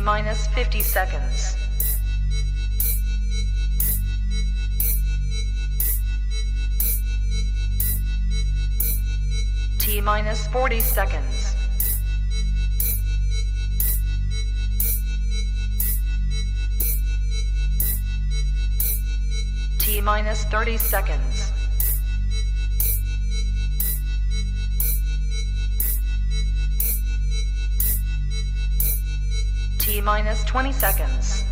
T-minus 50 seconds. T-minus 40 seconds. T-minus 30 seconds. T-minus 20 seconds.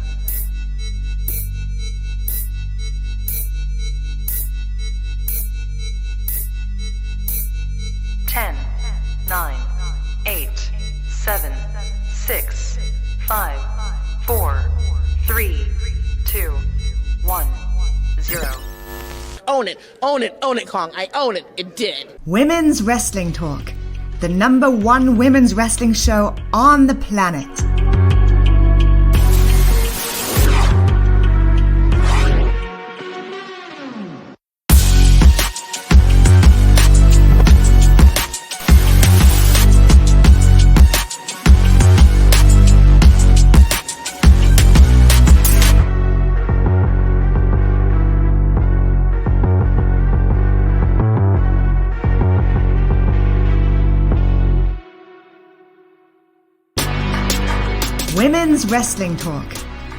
Ten, 9, 8, 7, 6, 5, 4, 3, 2, 1, 0. Own it, own it, own it, Kong. I own it. It did. Women's Wrestling Talk, the #1 women's wrestling show on the planet. Women's Wrestling Talk,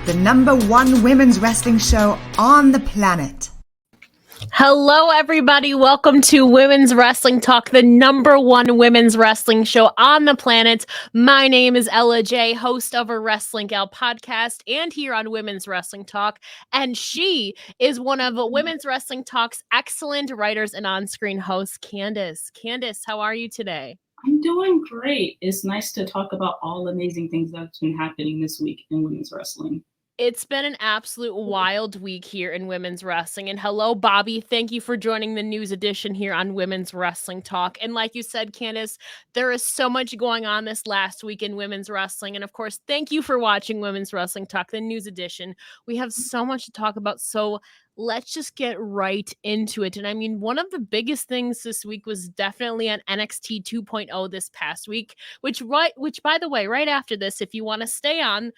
the #1 women's wrestling show on the planet. Hello, everybody. Welcome to Women's Wrestling Talk, the #1 women's wrestling show on the planet. My name is Ella J, host of a Wrestling Gal podcast and here on Women's Wrestling Talk. And she is one of Women's Wrestling Talk's excellent writers and on-screen hosts, Canadace. Canadace, how are you today? I'm doing great. It's nice to talk about all the amazing things that's been happening this week in women's wrestling. It's been an absolute wild week here in women's wrestling. And hello, Bobby. Thank you for joining the news edition here on Women's Wrestling Talk. And like you said, Candace, there is so much going on this last week in women's wrestling. And of course, thank you for watching Women's Wrestling Talk, the news edition. We have so much to talk about. So let's just get right into it. And I mean, one of the biggest things this week was definitely on NXT 2.0 this past week, which by the way, right after this, if you want to stay on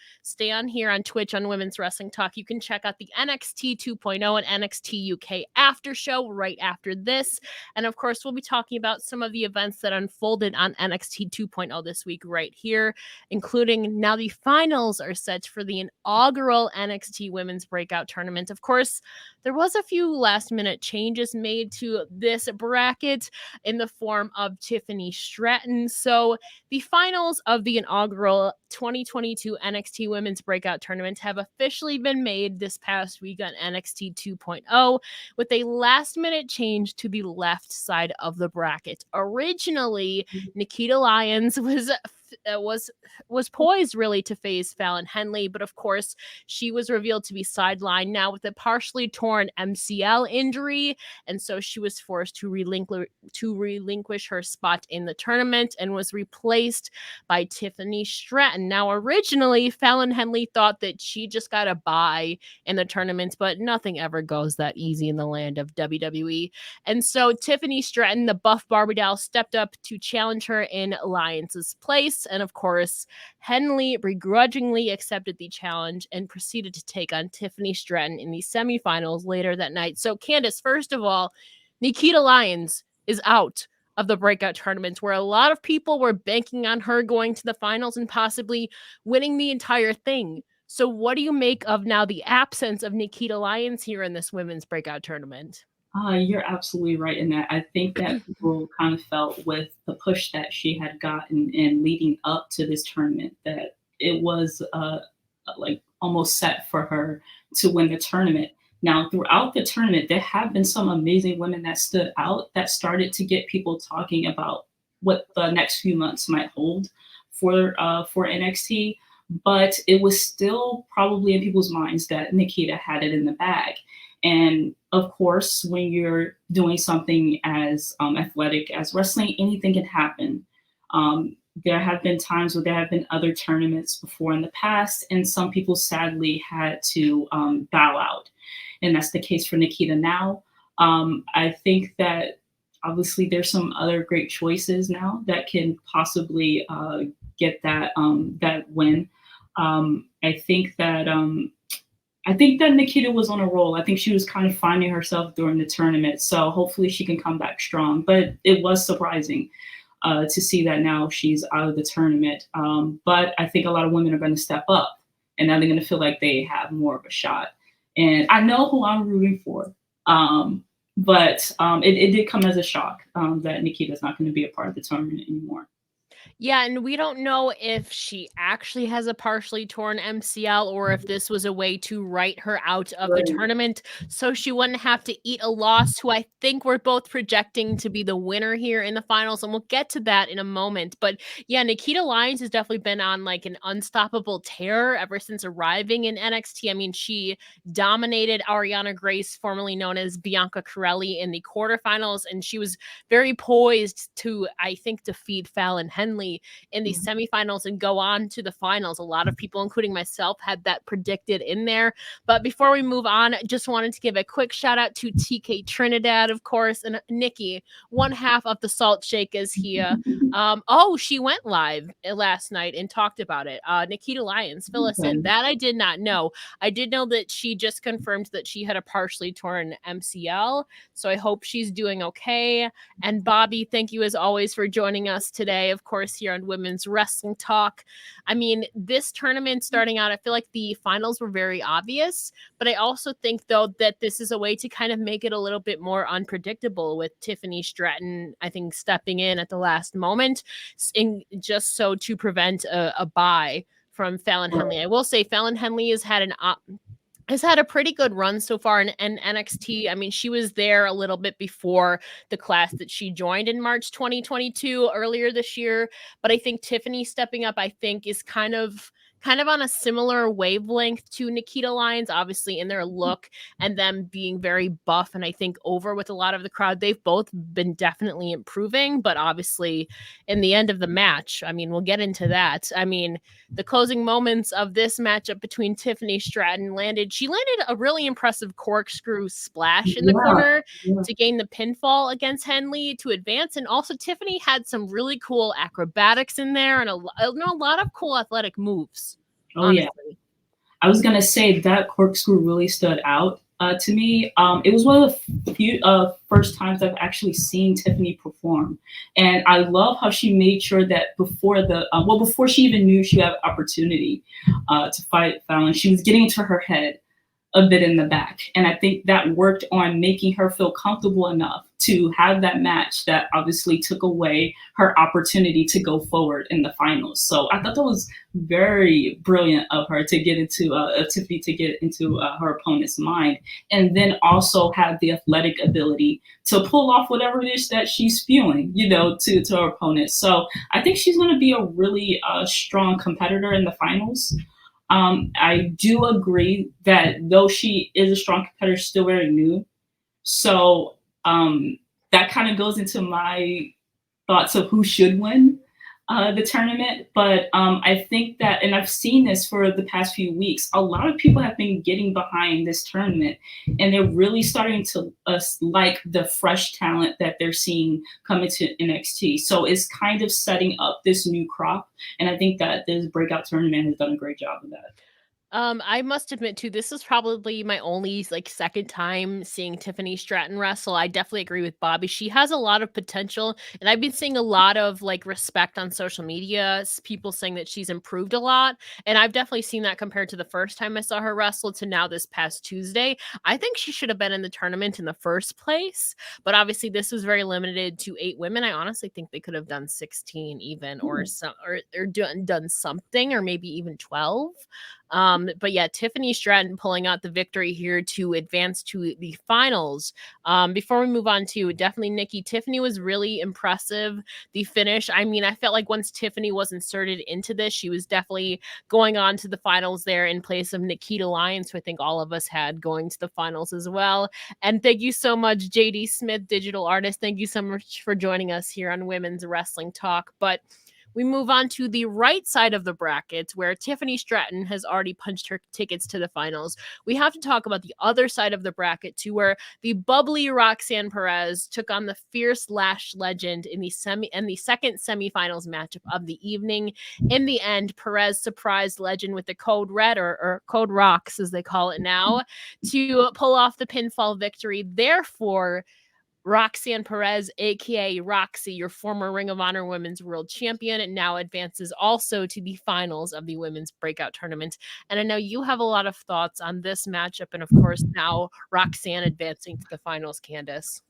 here on Twitch on Women's Wrestling Talk, you can check out the NXT 2.0 and NXT UK after show right after this. And of course, we'll be talking about some of the events that unfolded on NXT 2.0 this week right here, including now the finals are set for the inaugural NXT Women's Breakout Tournament. Of course, there was a few last-minute changes made to this bracket in the form of Tiffany Stratton. So the finals of the inaugural 2022 NXT Women's Breakout Tournament have officially been made this past week on NXT 2.0 with a last-minute change to the left side of the bracket. Originally, Nikita Lyons was poised really to face Fallon Henley, but of course she was revealed to be sidelined now with a partially torn MCL injury, and so she was forced to relinquish her spot in the tournament and was replaced by Tiffany Stratton. Now originally Fallon Henley thought that she just got a bye in the tournament, but nothing ever goes that easy in the land of WWE, and so Tiffany Stratton, the buff Barbie doll, stepped up to challenge her in Lyons's place. And of course, Henley begrudgingly accepted the challenge and proceeded to take on Tiffany Stratton in the semifinals later that night. So, Candace, first of all, Nikita Lyons is out of the breakout tournament, where a lot of people were banking on her going to the finals and possibly winning the entire thing. So what do you make of now the absence of Nikita Lyons here in this women's breakout tournament? You're absolutely right in that. I think that people kind of felt with the push that she had gotten in leading up to this tournament that it was like almost set for her to win the tournament. Now, throughout the tournament, there have been some amazing women that stood out that started to get people talking about what the next few months might hold for NXT. But it was still probably in people's minds that Nikita had it in the bag. And of course, when you're doing something as athletic as wrestling, anything can happen. There have been times where there have been other tournaments before in the past, and some people sadly had to bow out. And that's the case for Nikita now. I think that obviously there's some other great choices now that can possibly get that win. I think that Nikita was on a roll. I think she was kind of finding herself during the tournament. So hopefully she can come back strong. But it was surprising to see that now she's out of the tournament. But I think a lot of women are going to step up, and now they're going to feel like they have more of a shot. And I know who I'm rooting for. But it did come as a shock that Nikita's not going to be a part of the tournament anymore. Yeah, and we don't know if she actually has a partially torn MCL or if this was a way to write her out of the tournament so she wouldn't have to eat a loss, who I think we're both projecting to be the winner here in the finals. And we'll get to that in a moment. But yeah, Nikita Lyons has definitely been on like an unstoppable tear ever since arriving in NXT. I mean, she dominated Ariana Grace, formerly known as Bianca Corelli, in the quarterfinals, and she was very poised to, I think, defeat Fallon Henley in the semifinals and go on to the finals. A lot of people, including myself, had that predicted in there. But before we move on, just wanted to give a quick shout out to TK Trinidad, of course, and Nikki, one half of the Salt Shake is here. She went live last night and talked about it. Nikita Lyons, fill us in. That I did not know. I did know that she just confirmed that she had a partially torn MCL, so I hope she's doing okay. And Bobby, thank you as always for joining us today, of course, here on Women's Wrestling Talk. I mean, this tournament starting out, I feel like the finals were very obvious, but I also think, though, that this is a way to kind of make it a little bit more unpredictable with Tiffany Stratton, I think, stepping in at the last moment, just so to prevent a bye from Fallon Henley. I will say Fallon Henley has had a pretty good run so far in NXT. I mean, she was there a little bit before the class that she joined in March 2022 earlier this year. But I think Tiffany stepping up, I think, is kind of on a similar wavelength to Nikita Lyons, obviously in their look and them being very buff and I think over with a lot of the crowd. They've both been definitely improving, but obviously in the end of the match, I mean, we'll get into that. I mean, the closing moments of this matchup between Tiffany Stratton she landed a really impressive corkscrew splash in the corner to gain the pinfall against Henley to advance. And also Tiffany had some really cool acrobatics in there and a lot of cool athletic moves. Oh, honestly. Yeah. I was going to say that corkscrew really stood out to me. It was one of the few first times I've actually seen Tiffany perform. And I love how she made sure that before she even knew she had opportunity to fight Fallon, she was getting into her head a bit in the back. And I think that worked on making her feel comfortable enough to have that match that obviously took away her opportunity to go forward in the finals. So I thought that was very brilliant of her to get into Tiffany to get into her opponent's mind, and then also have the athletic ability to pull off whatever it is that she's spewing, to her opponent. So I think she's going to be a really strong competitor in the finals. I do agree that though she is a strong competitor, she's still very new. So that kind of goes into my thoughts of who should win the tournament. But I think that, and I've seen this for the past few weeks, a lot of people have been getting behind this tournament, and they're really starting to like the fresh talent that they're seeing come into NXT. So it's kind of setting up this new crop. And I think that this Breakout tournament has done a great job of that. I must admit too, this is probably my only second time seeing Tiffany Stratton wrestle. I definitely agree with Bobby. She has a lot of potential, and I've been seeing a lot of respect on social media, people saying that she's improved a lot. And I've definitely seen that compared to the first time I saw her wrestle to now this past Tuesday. I think she should have been in the tournament in the first place, but obviously this was very limited to 8 women. I honestly think they could have done 16 even, or done something, or maybe even 12. But yeah, Tiffany Stratton pulling out the victory here to advance to the finals. Before we move on to definitely Nikki, Tiffany was really impressive. The finish, I mean, I felt like once Tiffany was inserted into this, she was definitely going on to the finals there in place of Nikita Lyons, who I think all of us had going to the finals as well. And thank you so much, JD Smith, digital artist. Thank you so much for joining us here on Women's Wrestling Talk. But We move on to the right side of the bracket, where Tiffany Stratton has already punched her tickets to the finals. We have to talk about the other side of the bracket, too, where the bubbly Roxanne Perez took on the fierce Lash Legend in the second semifinals matchup of the evening. In the end, Perez surprised Legend with the code red, or code rocks, as they call it now, to pull off the pinfall victory. Therefore, Roxanne Perez, aka Roxy, your former Ring of Honor Women's World Champion, now advances also to the finals of the Women's Breakout Tournament. And I know you have a lot of thoughts on this matchup, and of course now Roxanne advancing to the finals, Candace.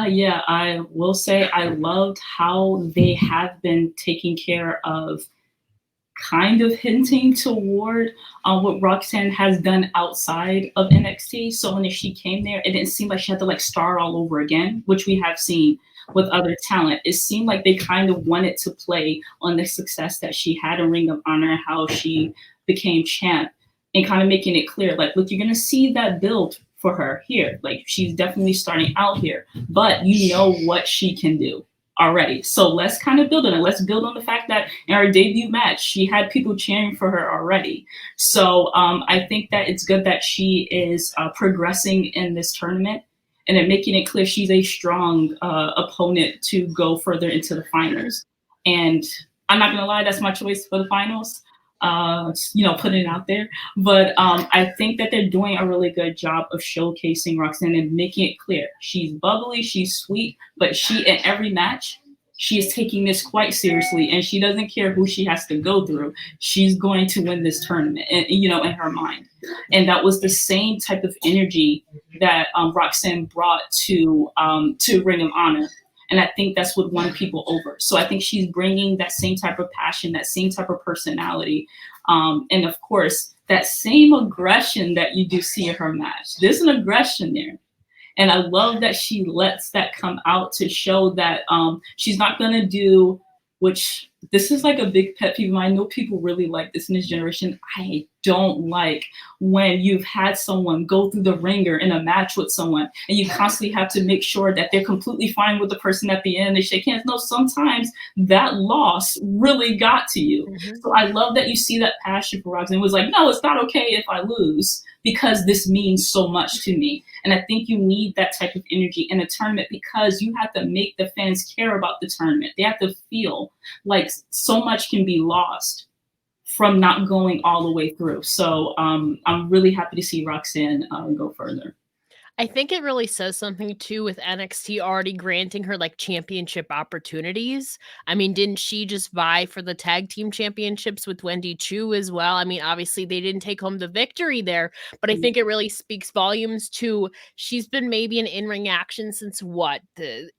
Yeah, I will say I loved how they have been taking care of kind of hinting toward what Roxanne has done outside of NXT. So when she came there, it didn't seem like she had to like start all over again, which we have seen with other talent. It seemed like they kind of wanted to play on the success that she had in Ring of Honor, how she became champ, and kind of making it clear, like, look, you're going to see that build for her here. Like, she's definitely starting out here, but you know what she can do already. So let's kind of build on it. Let's build on the fact that in her debut match, she had people cheering for her already. So I think that it's good that she is progressing in this tournament and then making it clear she's a strong opponent to go further into the finals. And I'm not going to lie, that's my choice for the finals. Putting it out there. But I think that they're doing a really good job of showcasing Roxanne and making it clear. She's bubbly, she's sweet, but she, in every match, she is taking this quite seriously, and she doesn't care who she has to go through. She's going to win this tournament, and in her mind. And that was the same type of energy that Roxanne brought to Ring of Honor. And I think that's what won people over. So I think she's bringing that same type of passion, that same type of personality. And of course, that same aggression that you do see in her match. There's an aggression there. And I love that she lets that come out to show that she's not going to do, which this is like a big pet peeve. I know people really like this in this generation. I don't like when you've had someone go through the ringer in a match with someone and you constantly have to make sure that they're completely fine with the person at the end. They shake hands. No, sometimes that loss really got to you. Mm-hmm. So I love that you see that passion for Roxanne. It was like, no, it's not okay if I lose because this means so much to me. And I think you need that type of energy in a tournament because you have to make the fans care about the tournament. They have to feel like so much can be lost from not going all the way through. So I'm really happy to see Roxanne go further. I think it really says something too with NXT already granting her like championship opportunities. I mean, didn't she just vie for the tag team championships with Wendy Chu as well? I mean, obviously they didn't take home the victory there, but I think it really speaks volumes to she's been maybe an in-ring action since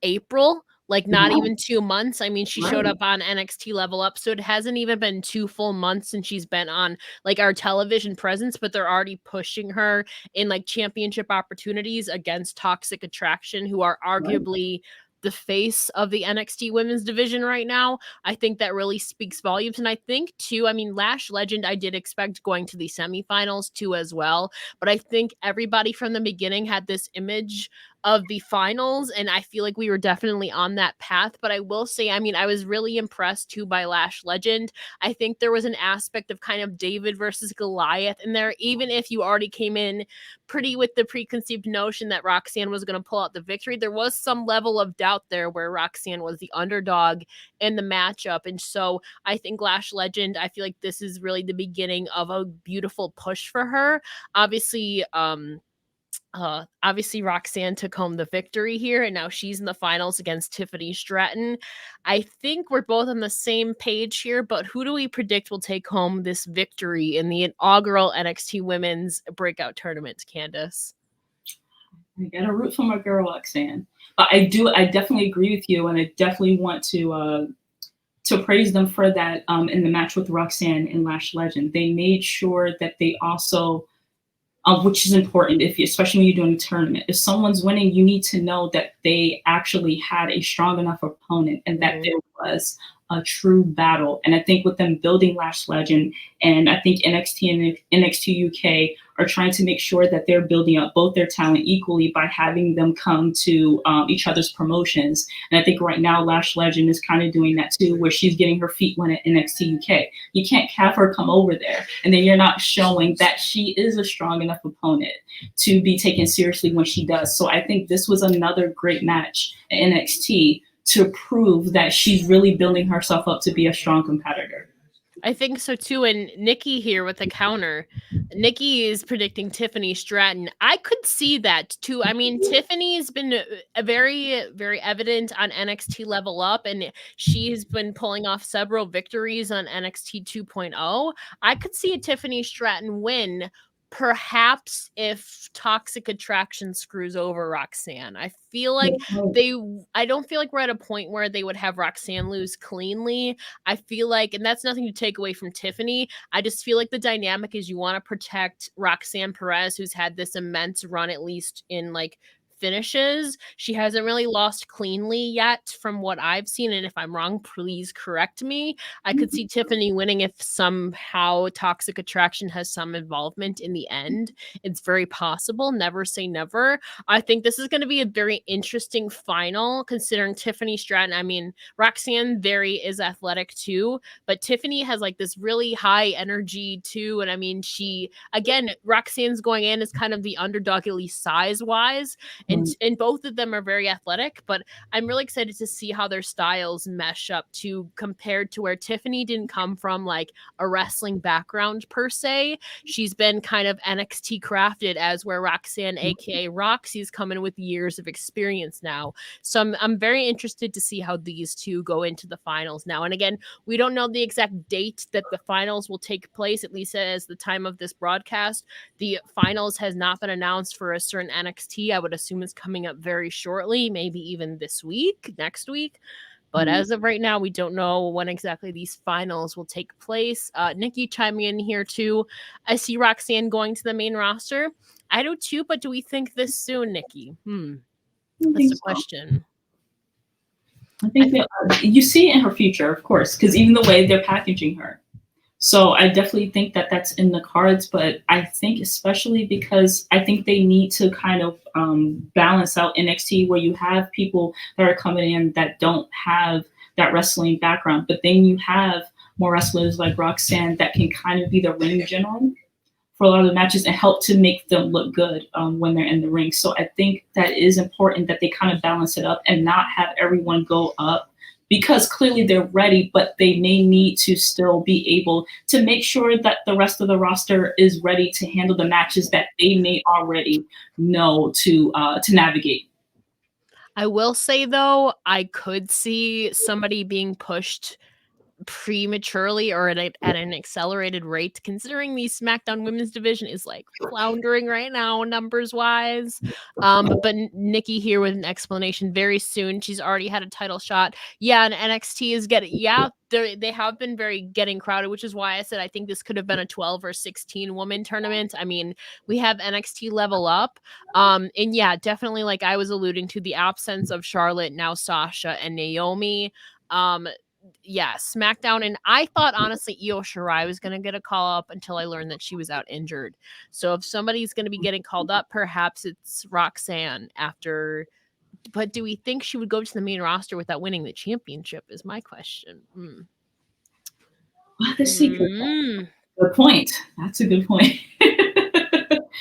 April? Like not even 2 months. I mean, she showed up on NXT Level Up, so it hasn't even been 2 full months since she's been on like our television presence, but they're already pushing her in like championship opportunities against Toxic Attraction, who are arguably the face of the NXT women's division right now. I think that really speaks volumes. And I think too, I mean, Lash Legend, I did expect going to the semifinals too as well, but I think everybody from the beginning had this image of the finals, and I feel like we were definitely on that path. But I will say, I mean, I was really impressed too by Lash Legend. I think there was an aspect of kind of David versus Goliath in there, even if you already came in pretty with the preconceived notion that Roxanne was going to pull out the victory. There was some level of doubt there where Roxanne was the underdog in the matchup. And so I think Lash Legend, I feel like this is really the beginning of a beautiful push for her. Obviously Roxanne took home the victory here, and now she's in the finals against Tiffany Stratton. I think we're both on the same page here, but who do we predict will take home this victory in the inaugural NXT Women's Breakout Tournament, Candace? I gotta root for my girl Roxanne. But I definitely agree with you, and I definitely want to praise them for that in the match with Roxanne and Lash Legend. They made sure that they also which is important, especially when you're doing a tournament. If someone's winning, you need to know that they actually had a strong enough opponent and that there was a true battle. And I think with them building Lash Legend, and I think NXT and NXT UK are trying to make sure that they're building up both their talent equally by having them come to each other's promotions. And I think right now Lash Legend is kind of doing that too, where she's getting her feet wet at NXT UK. You can't have her come over there and then you're not showing that she is a strong enough opponent to be taken seriously when she does. So I think this was another great match at NXT to prove that she's really building herself up to be a strong competitor. I think so too. And Nikki here with a counter. Nikki is predicting Tiffany Stratton. I could see that too. I mean, Tiffany's been very, very evident on NXT Level Up, and she's been pulling off several victories on NXT 2.0. I could see a Tiffany Stratton win, perhaps if Toxic Attraction screws over Roxanne. I feel like I don't feel like we're at a point where they would have Roxanne lose cleanly. I feel like, and that's nothing to take away from Tiffany, I just feel like the dynamic is you want to protect Roxanne Perez, who's had this immense run, at least in like finishes. She hasn't really lost cleanly yet from what I've seen, and if I'm wrong, please correct me. I could see Tiffany winning if somehow Toxic Attraction has some involvement in the end. It's very possible. Never say never. I think this is going to be a very interesting final, considering Tiffany Stratton. I mean, Roxanne is athletic too, but Tiffany has like this really high energy too. And I mean, Roxanne's going in as kind of the underdog, at least size-wise. And both of them are very athletic, but I'm really excited to see how their styles mesh up to compared to where Tiffany didn't come from like a wrestling background per se. She's been kind of NXT crafted, as where Roxanne, aka Roxy's coming with years of experience now. So I'm very interested to see how these two go into the finals now. And again, we don't know the exact date that the finals will take place, at least as the time of this broadcast. The finals has not been announced for a certain NXT. I would assume is coming up very shortly, maybe even next week. But as of right now, we don't know when exactly these finals will take place. Nikki chiming in here too. I see Roxanne going to the main roster. I do too, but do we think this soon, Nikki? That's the question. I think that you see it in her future, of course, because even the way they're packaging her. So I definitely think that that's in the cards, but I think especially because I think they need to kind of balance out NXT, where you have people that are coming in that don't have that wrestling background, but then you have more wrestlers like Roxanne that can kind of be the ring general for a lot of the matches and help to make them look good when they're in the ring. So I think that is important that they kind of balance it up and not have everyone go up, because clearly they're ready, but they may need to still be able to make sure that the rest of the roster is ready to handle the matches that they may already know to navigate. I will say, though, I could see somebody being pushed prematurely or at an accelerated rate, considering the SmackDown women's division is like floundering right now numbers wise. But Nikki here with an explanation very soon. She's already had a title shot. Yeah, and NXT is they have been getting crowded, which is why I said I think this could have been a 12 or 16 woman tournament. I mean, we have NXT Level Up. And yeah, definitely, like I was alluding to, the absence of Charlotte, now Sasha and Naomi. Yeah, SmackDown, and I thought honestly Io Shirai was going to get a call up until I learned that she was out injured. So if somebody's going to be getting called up, perhaps it's Roxanne after. But do we think she would go to the main roster without winning the championship is my question. Well, the secret. Good point. That's a good point.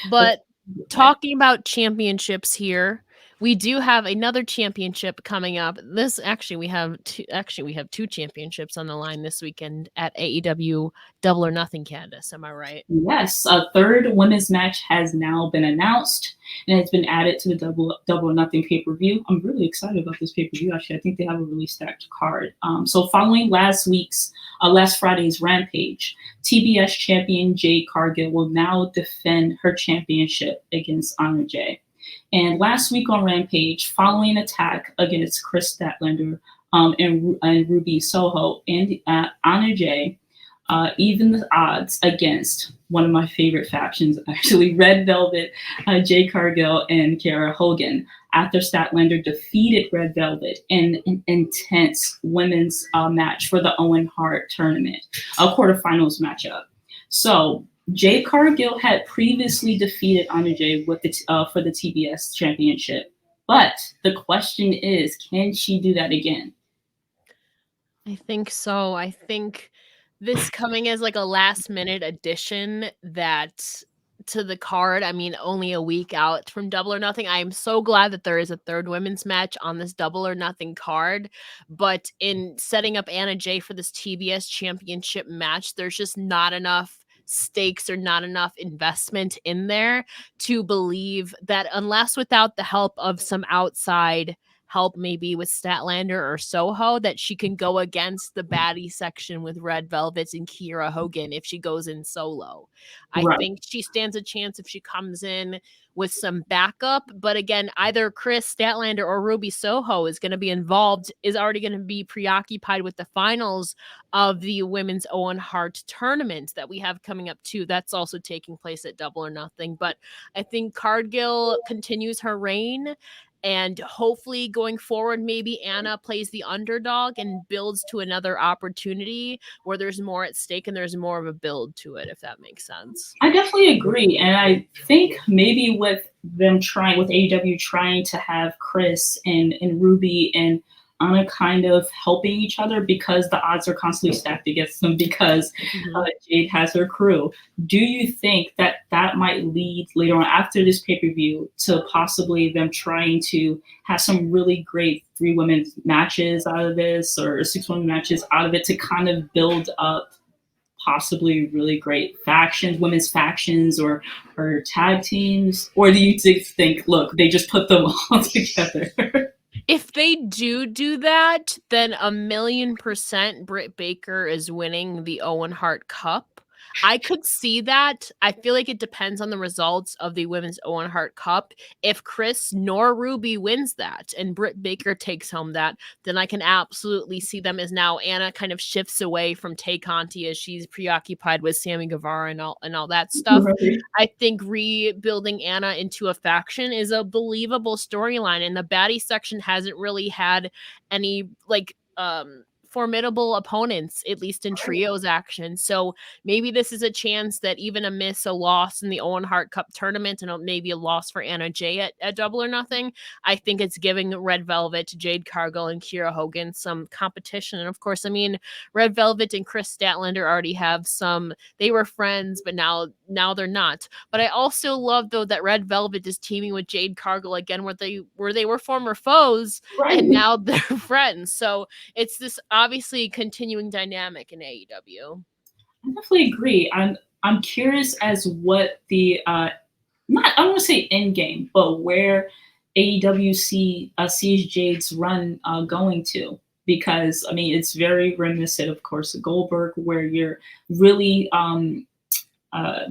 But talking about championships here, we do have another championship coming up. We have two championships on the line this weekend at AEW Double or Nothing Canadace. Am I right? Yes, a third women's match has now been announced and it's been added to the Double or Nothing pay-per-view. I'm really excited about this pay-per-view. Actually, I think they have a really stacked card. So following last Friday's Rampage, TBS champion Jade Cargill will now defend her championship against Anna Jay. And last week on Rampage, following an attack against Chris Statlander and Ruby Soho and Anna Jay, even the odds against one of my favorite factions, actually, Red Velvet, Jade Cargill, and Kiera Hogan, after Statlander defeated Red Velvet in an intense women's match for the Owen Hart tournament, a quarterfinals matchup. So Jade Cargill had previously defeated Anna Jay with for the TBS championship. But the question is, can she do that again? I think so. I think this coming as like a last minute addition that to the card. I mean, only a week out from Double or Nothing. I am so glad that there is a third women's match on this Double or Nothing card. But in setting up Anna Jay for this TBS championship match, there's just not enough stakes or not enough investment in there to believe that unless without the help of some outside help, maybe with Statlander or Soho, that she can go against the baddie section with Red Velvet and Kiera Hogan if she goes in solo. I think she stands a chance if she comes in with some backup. But again, either Chris Statlander or Ruby Soho is going to be involved, is already going to be preoccupied with the finals of the Women's Owen Hart tournament that we have coming up too. That's also taking place at Double or Nothing. But I think Cargill continues her reign. And hopefully going forward, maybe Anna plays the underdog and builds to another opportunity where there's more at stake and there's more of a build to it, if that makes sense. I definitely agree. And I think maybe with them with AEW trying to have Chris and Ruby and Anna kind of helping each other, because the odds are constantly stacked against them because Jade has her crew. Do you think that that might lead later on after this pay-per-view to possibly them trying to have some really great 3 women's matches out of this, or 6 women matches out of it, to kind of build up possibly really great factions, women's factions, or tag teams? Or do you think, look, they just put them all together? If they do that, then 1,000,000% Britt Baker is winning the Owen Hart Cup. I could see that. I feel like it depends on the results of the Women's Owen Hart Cup. If Chris nor Ruby wins that and Britt Baker takes home that, then I can absolutely see them as now Anna kind of shifts away from Tay Conti as she's preoccupied with Sammy Guevara and all that stuff. Right. I think rebuilding Anna into a faction is a believable storyline, and the baddie section hasn't really had any formidable opponents, at least in trios action. So maybe this is a chance that even amidst a loss in the Owen Hart Cup tournament and maybe a loss for Anna Jay at Double or Nothing, I think it's giving Red Velvet, Jade Cargill, and Kiera Hogan some competition. And of course, I mean, Red Velvet and Chris Statlander already have they were friends, but now they're not. But I also love, though, that Red Velvet is teaming with Jade Cargill again, where they were former foes, and now they're friends. So it's this obviously continuing dynamic in AEW. I definitely agree. I'm curious as what the I don't want to say end game, but where AEW sees Jade's run going to. Because I mean, it's very reminiscent, of course, of Goldberg, where you're really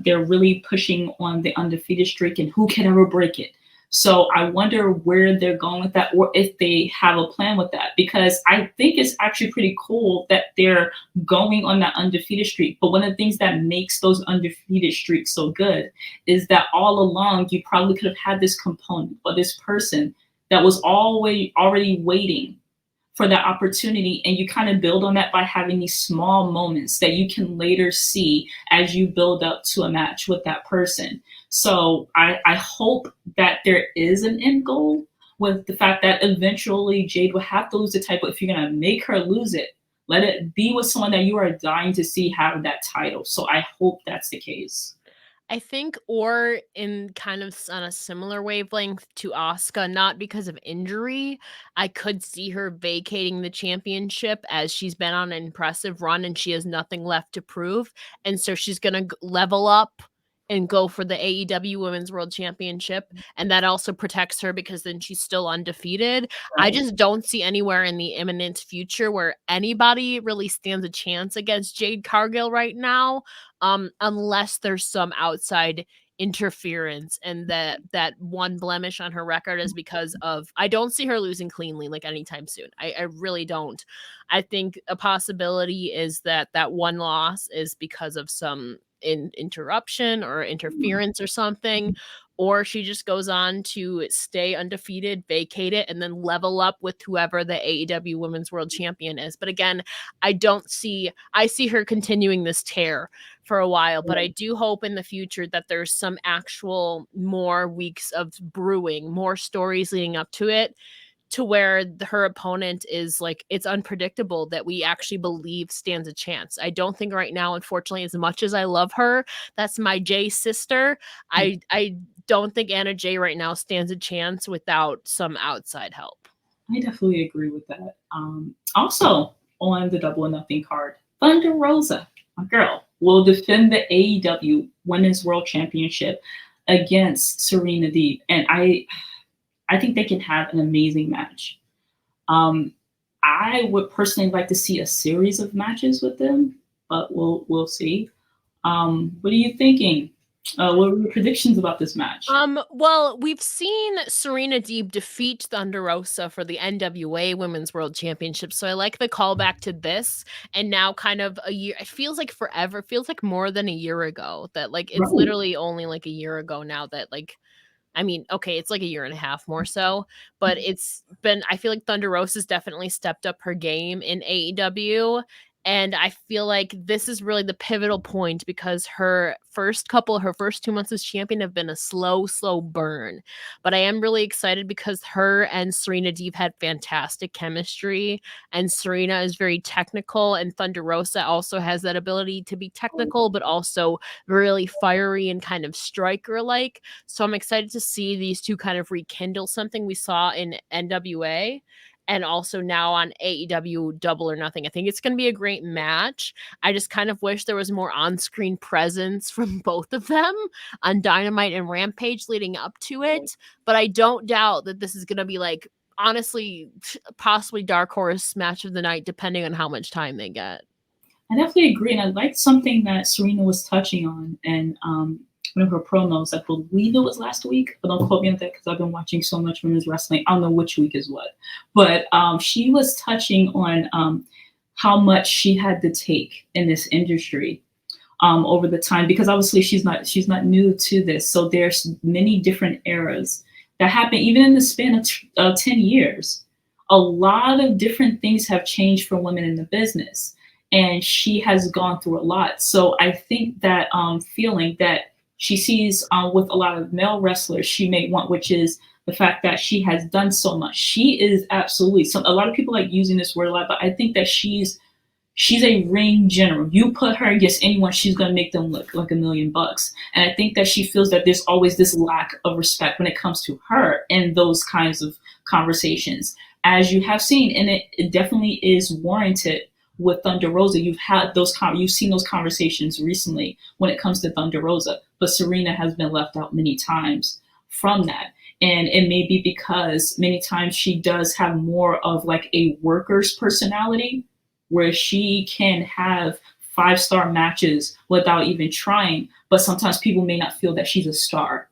they're really pushing on the undefeated streak and who can ever break it. So I wonder where they're going with that, or if they have a plan with that, because I think it's actually pretty cool that they're going on that undefeated streak. But one of the things that makes those undefeated streaks so good is that all along you probably could have had this component or this person that was already waiting for that opportunity, and you kind of build on that by having these small moments that you can later see as you build up to a match with that person. So I hope that there is an end goal with the fact that eventually Jade will have to lose the title. If you're going to make her lose it, let it be with someone that you are dying to see have that title. So I hope that's the case. I think, or in kind of on a similar wavelength to Asuka, not because of injury, I could see her vacating the championship as she's been on an impressive run and she has nothing left to prove. And so she's going to level up and go for the AEW Women's World Championship. And that also protects her because then she's still undefeated. Right. I just don't see anywhere in the imminent future where anybody really stands a chance against Jade Cargill right now, unless there's some outside interference, and that one blemish on her record is because of, I don't see her losing cleanly like anytime soon. I really don't. I think a possibility is that that one loss is because of some interruption or interference or something, or she just goes on to stay undefeated, vacate it, and then level up with whoever the AEW Women's World Champion is. But again, I see her continuing this tear for a while, but I do hope in the future that there's some actual more weeks of brewing, more stories leading up to it, to where her opponent is like, it's unpredictable, that we actually believe stands a chance. I don't think right now, unfortunately, as much as I love her, that's my Jay sister, I don't think Anna Jay right now stands a chance without some outside help. I definitely agree with that. Also on the Double or Nothing card, Thunder Rosa, my girl, will defend the AEW Women's World Championship against Serena Deeb, and I think they can have an amazing match. I would personally like to see a series of matches with them, but we'll see. What are you thinking? What were your predictions about this match? Well, we've seen Serena Deeb defeat Thunder Rosa for the NWA Women's World Championship, so I like the callback to this. And now, kind of a year, it feels like forever, it feels like more than a year ago. That like it's literally only like a year ago now that like. I mean, okay, it's like a year and a half more so, but it's been, I feel like Thunder Rosa's definitely stepped up her game in AEW. And I feel like this is really the pivotal point, because her first 2 months as champion have been a slow burn. But I am really excited because her and Serena Deeb had fantastic chemistry, and Serena is very technical, and Thunder Rosa also has that ability to be technical, but also really fiery and kind of striker-like. So I'm excited to see these two kind of rekindle something we saw in NWA. And also now on AEW Double or Nothing. I think it's going to be a great match. I just kind of wish there was more on-screen presence from both of them on Dynamite and Rampage leading up to it. But I don't doubt that this is going to be like, honestly, possibly Dark Horse match of the night, depending on how much time they get. I definitely agree. And I liked something that Serena was touching on. And one of her promos, I believe it was last week, but don't quote me on that because I've been watching so much women's wrestling. I don't know which week is what, but she was touching on how much she had to take in this industry over the time, because obviously she's not new to this. So there's many different eras that happen, even in the span of 10 years. A lot of different things have changed for women in the business, and she has gone through a lot. So I think that feeling that she sees with a lot of male wrestlers she may want, which is the fact that she has done so much. She is absolutely, a lot of people like using this word a lot, but I think that she's a ring general. You put her against anyone, she's going to make them look like $1 million. And I think that she feels that there's always this lack of respect when it comes to her in those kinds of conversations, as you have seen. And it definitely is warranted with Thunder Rosa. You've seen those conversations recently when it comes to Thunder Rosa, but Serena has been left out many times from that. And it may be because many times she does have more of like a worker's personality, where she can have 5-star matches without even trying, but sometimes people may not feel that she's a star,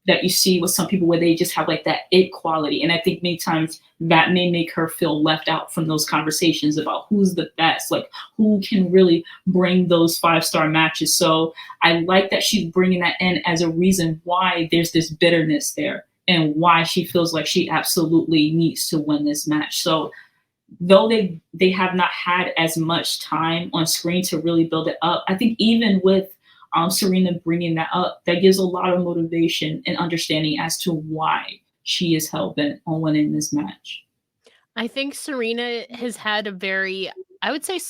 that you see with some people where they just have like that it quality. And I think many times that may make her feel left out from those conversations about who's the best, like who can really bring those 5-star matches. So I like that she's bringing that in as a reason why there's this bitterness there, and why she feels like she absolutely needs to win this match. So though they have not had as much time on screen to really build it up, I think even with Serena bringing that up, that gives a lot of motivation and understanding as to why she is hell-bent on winning this match. I think Serena has had a very, I would say,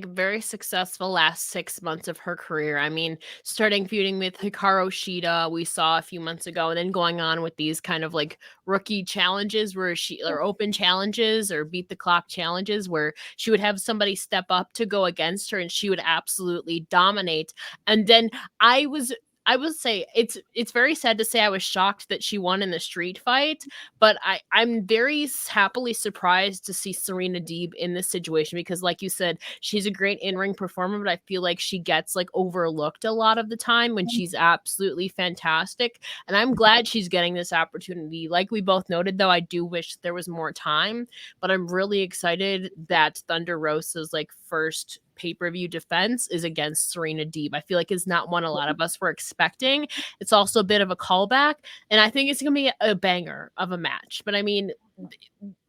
very successful last 6 months of her career. I mean, starting feuding with Hikaru Shida, we saw a few months ago, and then going on with these kind of like rookie challenges or open challenges or beat the clock challenges, where she would have somebody step up to go against her and she would absolutely dominate. And then I was I would say it's very sad to say I was shocked that she won in the street fight, but I'm very happily surprised to see Serena Deeb in this situation because, like you said, she's a great in-ring performer, but I feel like she gets like overlooked a lot of the time when she's absolutely fantastic. And I'm glad she's getting this opportunity. Like we both noted, though, I do wish there was more time, but I'm really excited that Thunder Rosa's like first pay-per-view defense is against Serena Deeb. I feel like it's not one a lot of us were expecting. It's also a bit of a callback, and I think it's gonna be a banger of a match. But I mean,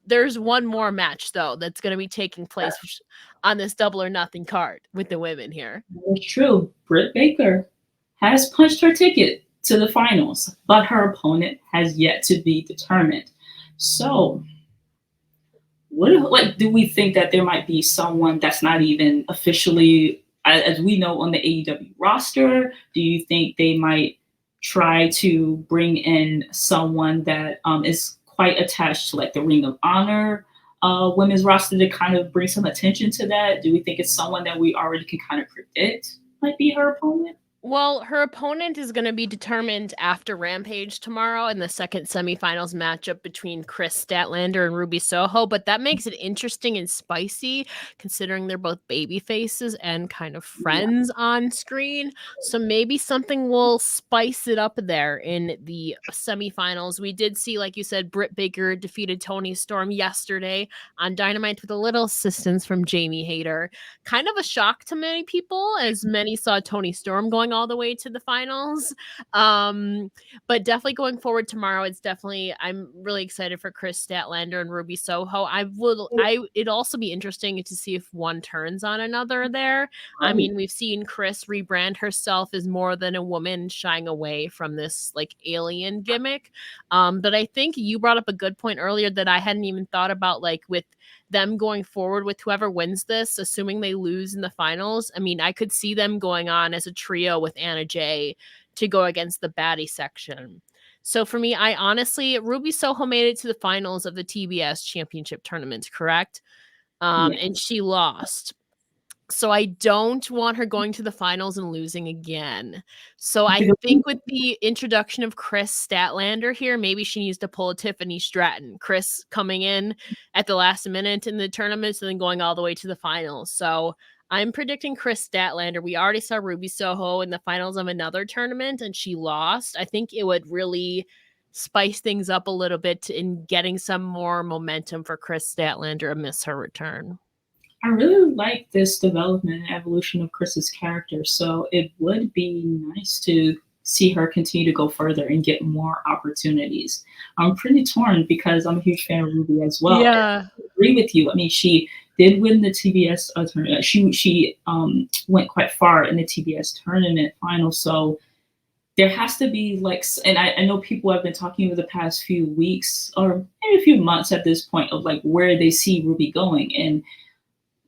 there's one more match though that's gonna be taking place on this Double or Nothing card with the women here. It's true. Britt Baker has punched her ticket to the finals, but her opponent has yet to be determined. So what do we think that there might be someone that's not even officially, as we know, on the AEW roster? Do you think they might try to bring in someone that is quite attached to like the Ring of Honor women's roster to kind of bring some attention to that? Do we think it's someone that we already can kind of predict might be her opponent? Well, her opponent is going to be determined after Rampage tomorrow in the second semifinals matchup between Chris Statlander and Ruby Soho, but that makes it interesting and spicy considering they're both baby faces and kind of friends on screen. So maybe something will spice it up there in the semifinals. We did see, like you said, Britt Baker defeated Toni Storm yesterday on Dynamite with a little assistance from Jamie Hayter. Kind of a shock to many people, as many saw Toni Storm going all the way to the finals. But definitely going forward tomorrow, I'm really excited for Chris Statlander and Ruby Soho. It'd also be interesting to see if one turns on another there. I mean, we've seen Chris rebrand herself as more than a woman, shying away from this like alien gimmick. But I think you brought up a good point earlier that I hadn't even thought about, like with them going forward with whoever wins this, assuming they lose in the finals. I mean, I could see them going on as a trio with Anna Jay to go against the baddie section. So for me, Ruby Soho made it to the finals of the TBS championship tournament, correct? And she lost. So I don't want her going to the finals and losing again. So I think with the introduction of Chris Statlander here, maybe she needs to pull a Tiffany Stratton. Chris coming in at the last minute in the tournaments and then going all the way to the finals. So I'm predicting Chris Statlander. We already saw Ruby Soho in the finals of another tournament and she lost. I think it would really spice things up a little bit in getting some more momentum for Chris Statlander amidst her return. I really like this development and evolution of Chris's character, so it would be nice to see her continue to go further and get more opportunities. I'm pretty torn because I'm a huge fan of Ruby as well. Yeah, I agree with you. I mean, she did win the TBS tournament. She went quite far in the TBS tournament final, so there has to be like, and I know people have been talking over the past few weeks or maybe a few months at this point of like where they see Ruby going and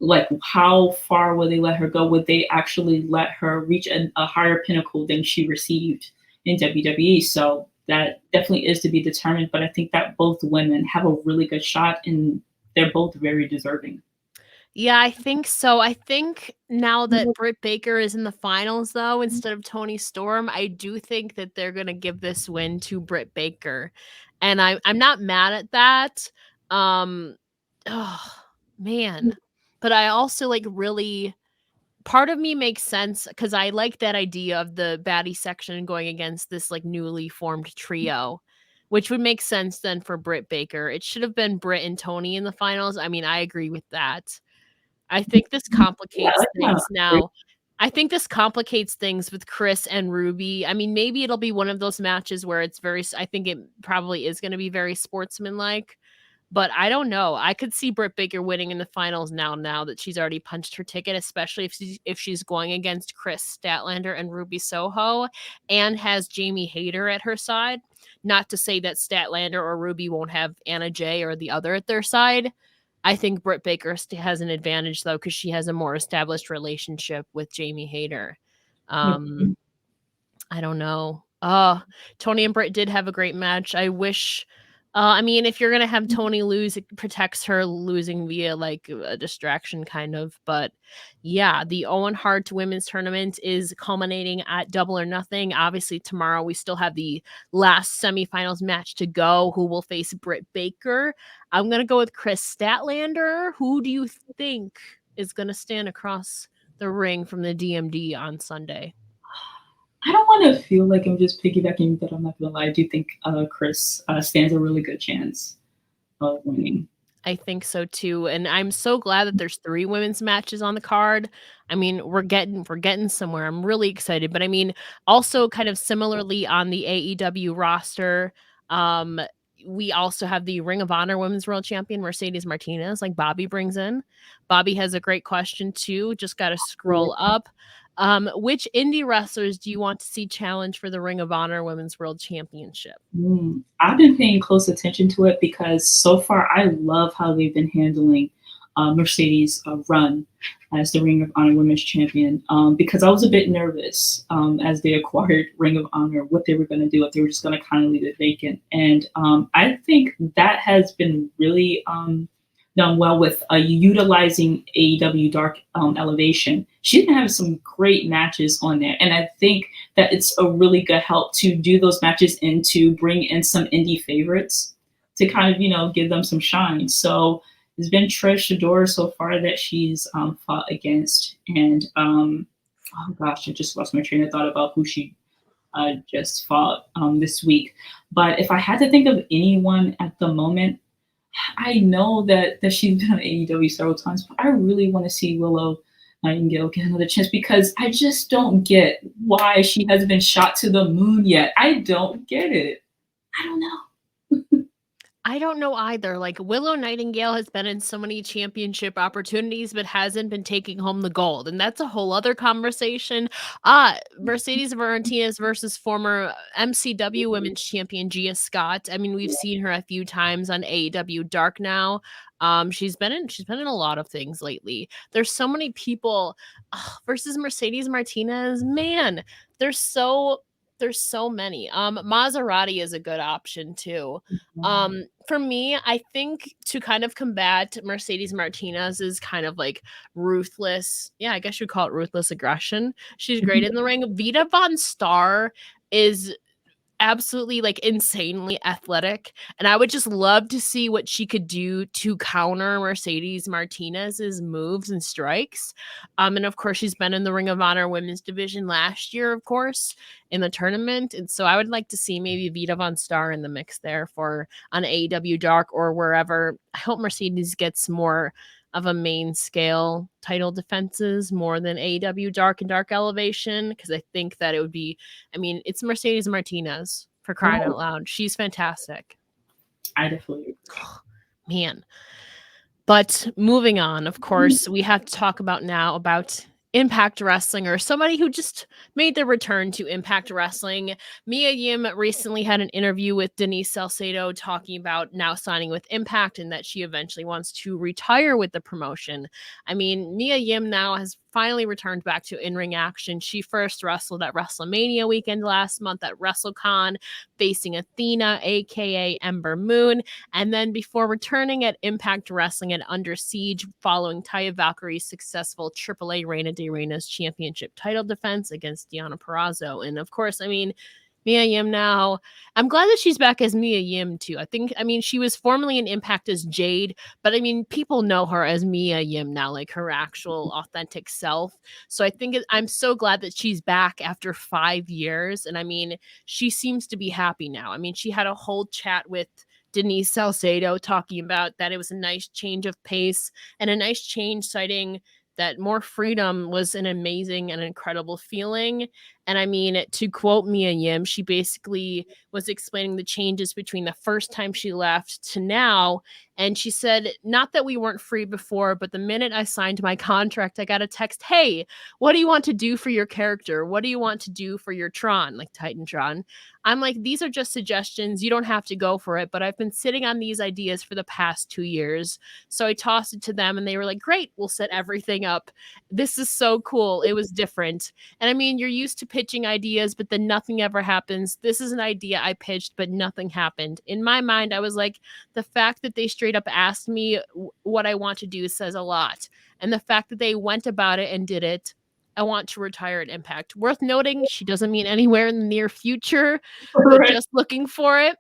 like how far will they let her go? Would they actually let her reach a higher pinnacle than she received in WWE? So that definitely is to be determined. But I think that both women have a really good shot and they're both very deserving. Yeah, I think so. I think now that Britt Baker is in the finals, though, instead of Toni Storm, I do think that they're going to give this win to Britt Baker. And I'm not mad at that. Oh, man. But I also part of me makes sense because I like that idea of the baddie section going against this like newly formed trio, which would make sense then for Britt Baker. It should have been Britt and Toni in the finals. I mean, I agree with that. I think this complicates things now. I think this complicates things with Chris and Ruby. I mean, maybe it'll be one of those matches where I think it probably is going to be very sportsmanlike. But I don't know. I could see Britt Baker winning in the finals now that she's already punched her ticket, especially if she's going against Chris Statlander and Ruby Soho and has Jamie Hayter at her side. Not to say that Statlander or Ruby won't have Anna Jay or the other at their side. I think Britt Baker has an advantage, though, because she has a more established relationship with Jamie Hayter. I don't know. Toni and Britt did have a great match. I wish I mean, if you're gonna have Tony lose, it protects her losing via like a distraction, kind of. But yeah, the Owen Hart Women's Tournament is culminating at Double or Nothing. Obviously, tomorrow we still have the last semifinals match to go. Who will face Britt Baker? I'm gonna go with Chris Statlander. Who do you think is gonna stand across the ring from the DMD on Sunday? I don't want to feel like I'm just piggybacking, but I'm not gonna lie. I do think Chris stands a really good chance of winning. I think so too, and I'm so glad that there's 3 women's matches on the card. I mean, we're getting somewhere. I'm really excited, but I mean, also kind of similarly on the AEW roster, um, we also have the Ring of Honor Women's World Champion Mercedes Martinez, like Bobby brings in. Bobby has a great question too. Just got to scroll up. Which indie wrestlers do you want to see challenge for the Ring of Honor Women's World Championship? I've been paying close attention to it because so far I love how they've been handling Mercedes' run as the Ring of Honor Women's Champion, because I was a bit nervous as they acquired Ring of Honor, what they were going to do, if they were just going to kind of leave it vacant. And I think that has been really done well with utilizing AEW Dark Elevation. She's been having some great matches on there. And I think that it's a really good help to do those matches and to bring in some indie favorites to kind of, give them some shine. So it's been Trish Adora so far that she's fought against. And oh gosh, I just lost my train of thought about who she just fought this week. But if I had to think of anyone at the moment, I know that she's been on AEW several times, but I really want to see Willow Nightingale get another chance because I just don't get why she hasn't been shot to the moon yet. I don't get it. I don't know. I don't know either. Like Willow Nightingale has been in so many championship opportunities, but hasn't been taking home the gold. And that's a whole other conversation. Mercedes Martinez versus former MCW Women's Champion Gia Scott. I mean, we've seen her a few times on AEW Dark now. She's been in a lot of things lately. There's so many people versus Mercedes Martinez. Man, there's so many. Maserati is a good option too. For me, I think to kind of combat Mercedes Martinez is kind of like ruthless. Yeah, I guess you'd call it ruthless aggression. She's great in the ring. Vita Von Starr is absolutely like insanely athletic, and I would just love to see what she could do to counter Mercedes Martinez's moves and strikes. And of course she's been in the Ring of Honor women's division last year, of course, in the tournament, and so I would like to see maybe Vita Von Starr in the mix there for on AEW Dark or wherever. I hope Mercedes gets more of a main scale title defenses more than AEW Dark and Dark Elevation, because I think that it would be, I mean, it's Mercedes Martinez, for crying out loud. She's fantastic. I definitely agree. Man. But moving on, of course, we have to talk about now about Impact Wrestling, or somebody who just made their return to Impact Wrestling. Mia Yim recently had an interview with Denise Salcedo talking about now signing with Impact and that she eventually wants to retire with the promotion. I mean, Mia Yim now has finally returned back to in-ring action. She first wrestled at WrestleMania weekend last month at WrestleCon, facing Athena, aka Ember Moon, and then before returning at Impact Wrestling at Under Siege following Taya Valkyrie's successful AAA Reina de Reinas championship title defense against Deonna Purrazzo. And of course, I mean, Mia Yim now, I'm glad that she's back as Mia Yim too. I mean, she was formerly in Impact as Jade, but I mean, people know her as Mia Yim now, like her actual authentic self. So I think I'm so glad that she's back after 5 years. And I mean, she seems to be happy now. I mean, she had a whole chat with Denise Salcedo talking about that it was a nice change of pace and a nice change, citing that more freedom was an amazing and incredible feeling. And I mean, to quote Mia Yim, she basically was explaining the changes between the first time she left to now. And she said, not that we weren't free before, but the minute I signed my contract, I got a text, hey, what do you want to do for your character? What do you want to do for your Tron, like Titantron? I'm like, these are just suggestions. You don't have to go for it. But I've been sitting on these ideas for the past 2 years. So I tossed it to them and they were like, great, we'll set everything up. This is so cool. It was different. And I mean, you're used to pitching ideas, but then nothing ever happens. This is an idea I pitched, but nothing happened. In my mind, I was like, the fact that they straight up asked me what I want to do says a lot. And the fact that they went about it and did it, I want to retire at Impact. Worth noting, she doesn't mean anywhere in the near future, but Right. just looking for it.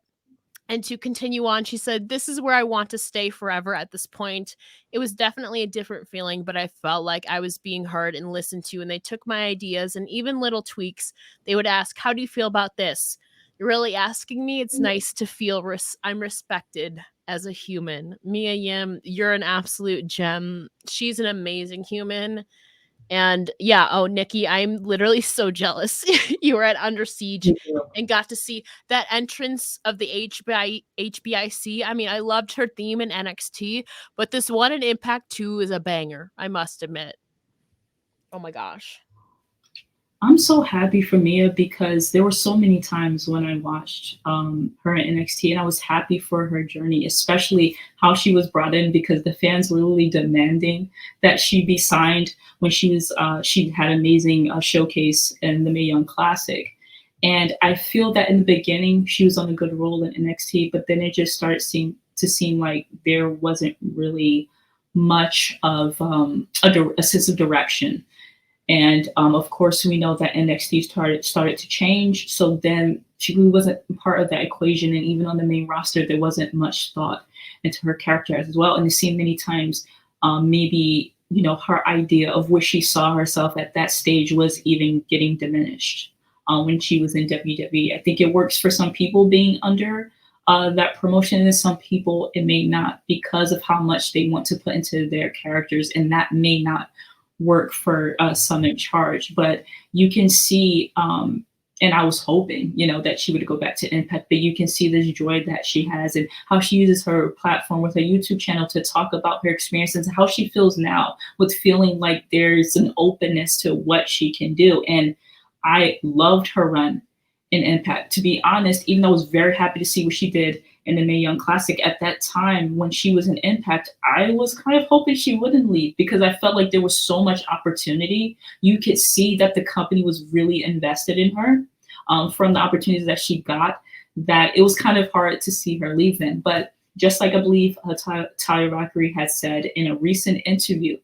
And to continue on, she said, this is where I want to stay forever at this point. It was definitely a different feeling, but I felt like I was being heard and listened to, and they took my ideas and even little tweaks. They would ask, how do you feel about this? You're really asking me? It's nice to feel I'm respected as a human. Mia Yim, you're an absolute gem. She's an amazing human. And yeah, oh, Nikki, I'm literally so jealous. You were at Under Siege and got to see that entrance of the HBIC. I mean, I loved her theme in NXT, but this one in Impact 2 is a banger, I must admit. Oh my gosh. I'm so happy for Mia because there were so many times when I watched her in NXT and I was happy for her journey, especially how she was brought in because the fans were really demanding that she be signed when she had an amazing showcase in the Mae Young Classic. And I feel that in the beginning she was on a good roll in NXT, but then it just started to seem like there wasn't really much of a sense of direction. And of course, we know that NXT started to change. So then she really wasn't part of that equation. And even on the main roster, there wasn't much thought into her character as well. And it seemed many times maybe, her idea of where she saw herself at that stage was even getting diminished when she was in WWE. I think it works for some people being under that promotion, and some people it may not because of how much they want to put into their characters. And that may not work for some in charge, but you can see, and I was hoping, that she would go back to Impact, but you can see this joy that she has and how she uses her platform with her YouTube channel to talk about her experiences and how she feels now with feeling like there's an openness to what she can do. And I loved her run in Impact. To be honest, even though I was very happy to see what she did in the Mae Young Classic, at that time when she was in Impact, I was kind of hoping she wouldn't leave because I felt like there was so much opportunity. You could see that the company was really invested in her from the opportunities that she got, that it was kind of hard to see her leave then. But just like I believe Talia Valkyrie had said in a recent interview,